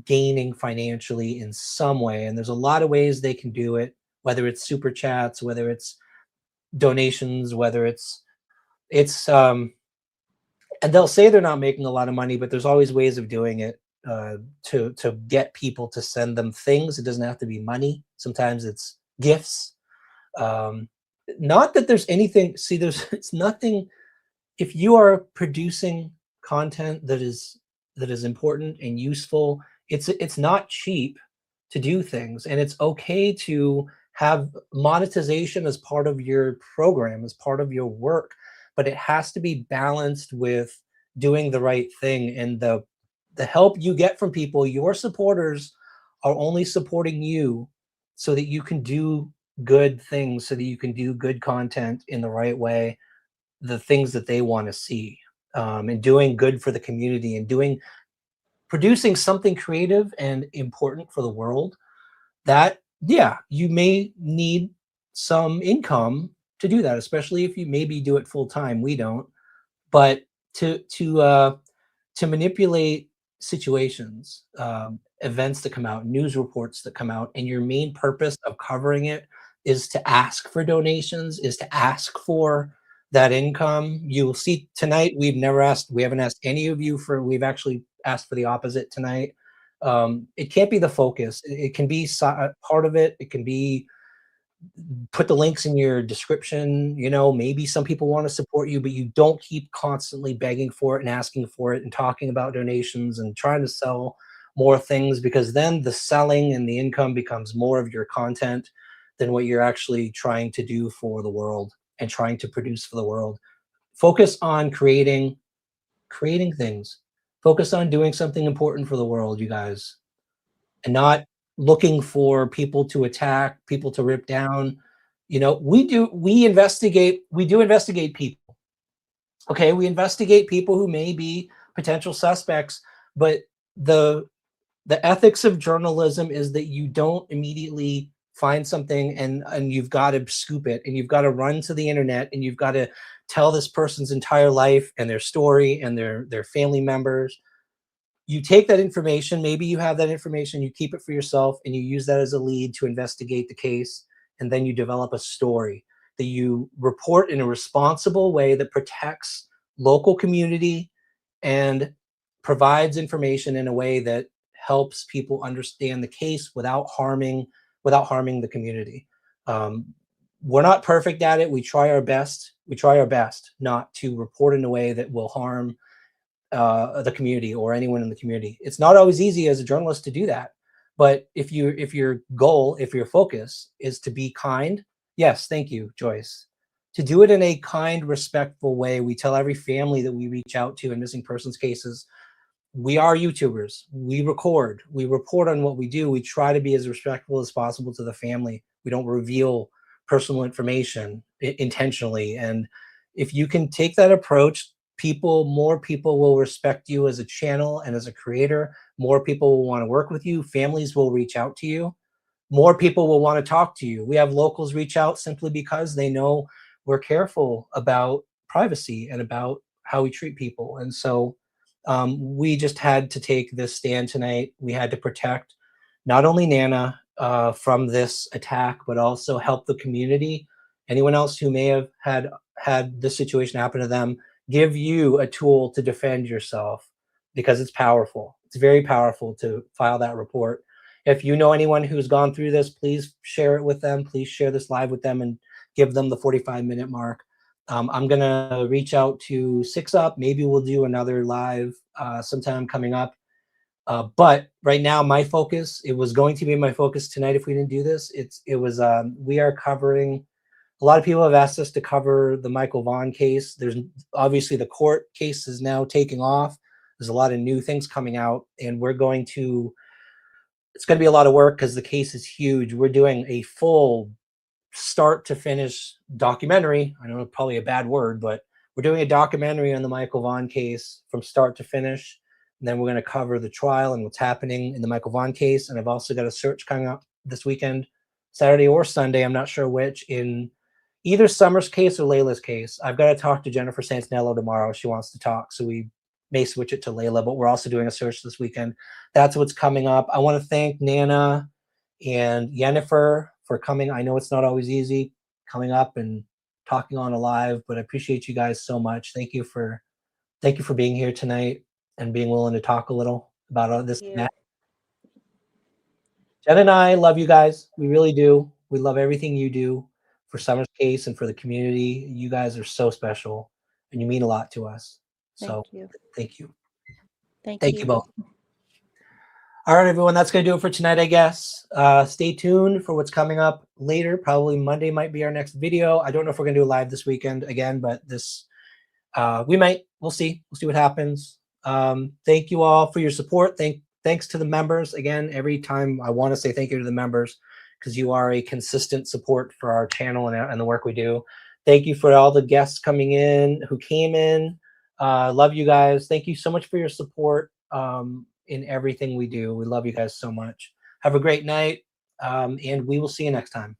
gaining financially in some way. And there's a lot of ways they can do it, whether it's super chats, whether it's donations, whether it's and they'll say they're not making a lot of money, but there's always ways of doing it to get people to send them things. It doesn't have to be money. Sometimes it's gifts. Not that there's anything, it's nothing. If you are producing content that is important and useful, it's not cheap to do things, and it's okay to have monetization as part of your program, as part of your work, but it has to be balanced with doing the right thing. And the help you get from people, your supporters are only supporting you so that you can do good things, so that you can do good content in the right way, the things that they want to see, and doing good for the community and producing something creative and important for the world. That, yeah, you may need some income to do that, especially if you maybe do it full time. We don't, but to manipulate situations, events that come out, news reports that come out, and your main purpose of covering it is to ask for donations, is to ask for that income. You will see tonight, we haven't asked any of you for, we've actually asked for the opposite tonight. It can't be the focus. It can be part of it. It can be, put the links in your description. Maybe some people want to support you, but you don't keep constantly begging for it and asking for it and talking about donations and trying to sell more things, because then the selling and the income becomes more of your content than what you're actually trying to do for the world and trying to produce for the world. Focus on creating things. Focus on doing something important for the world, you guys, and not looking for people to attack, people to rip down. We do investigate people. Okay, we investigate people who may be potential suspects, but the ethics of journalism is that you don't immediately find something and you've got to scoop it, and you've got to run to the internet, and you've got to tell this person's entire life and their story and their family members. You take that information, maybe you have that information, you keep it for yourself, and you use that as a lead to investigate the case, and then you develop a story that you report in a responsible way that protects local community and provides information in a way that helps people understand the case without harming the community. We're not perfect at it. We try our best. We try our best not to report in a way that will harm the community or anyone in the community. It's not always easy as a journalist to do that. But if your goal, if your focus is to be kind, yes, thank you, Joyce. To do it in a kind, respectful way, we tell every family that we reach out to in missing persons cases, we are YouTubers. We record. We report on what we do. We try to be as respectful as possible to the family. We don't reveal personal information intentionally. And if you can take that approach, more people will respect you as a channel and as a creator. More people will want to work with you. Families will reach out to you. More people will want to talk to you. We have locals reach out simply because they know we're careful about privacy and about how we treat people. And so we just had to take this stand tonight. We had to protect not only Nana from this attack, but also help the community. Anyone else who may have had this situation happen to them, give you a tool to defend yourself, because it's powerful. It's very powerful to file that report. If you know anyone who's gone through this, please share it with them. Please share this live with them and give them the 45-minute mark. I'm going to reach out to Six Up. Maybe we'll do another live sometime coming up. But right now, my focus, it was going to be my focus tonight if we didn't do this. We are covering, a lot of people have asked us to cover the Michael Vaughn case. There's obviously the court case is now taking off. There's a lot of new things coming out, and it's going to be a lot of work because the case is huge. We're doing a full start to finish documentary. I know probably a bad word, but we're doing a documentary on the Michael Vaughn case from start to finish. And then we're going to cover the trial and what's happening in the Michael Vaughn case. And I've also got a search coming up this weekend, Saturday or Sunday, I'm not sure which, in either Summer's case or Layla's case. I've got to talk to Jennifer Santinello tomorrow. She wants to talk, so we may switch it to Layla, but we're also doing a search this weekend. That's what's coming up. I want to thank Nana and Jennifer for coming. I know it's not always easy coming up and talking on a live, but I appreciate you guys so much. Thank you for being here tonight and being willing to talk a little about all this. Jen and I love you guys. We really do. We love everything you do for Summer's case and for the community. You guys are so special and you mean a lot to us. So thank you. Thank you both. All right, everyone, that's going to do it for tonight, I guess. Stay tuned for what's coming up later. Probably Monday might be our next video. I don't know if we're going to do a live this weekend again, but this, we might. We'll see. We'll see what happens. Thank you all for your support. Thanks to the members. Again, every time I want to say thank you to the members because you are a consistent support for our channel and the work we do. Thank you for all the guests coming in, who came in. Love you guys. Thank you so much for your support. In everything we do. We love you guys so much. Have a great night, and we will see you next time.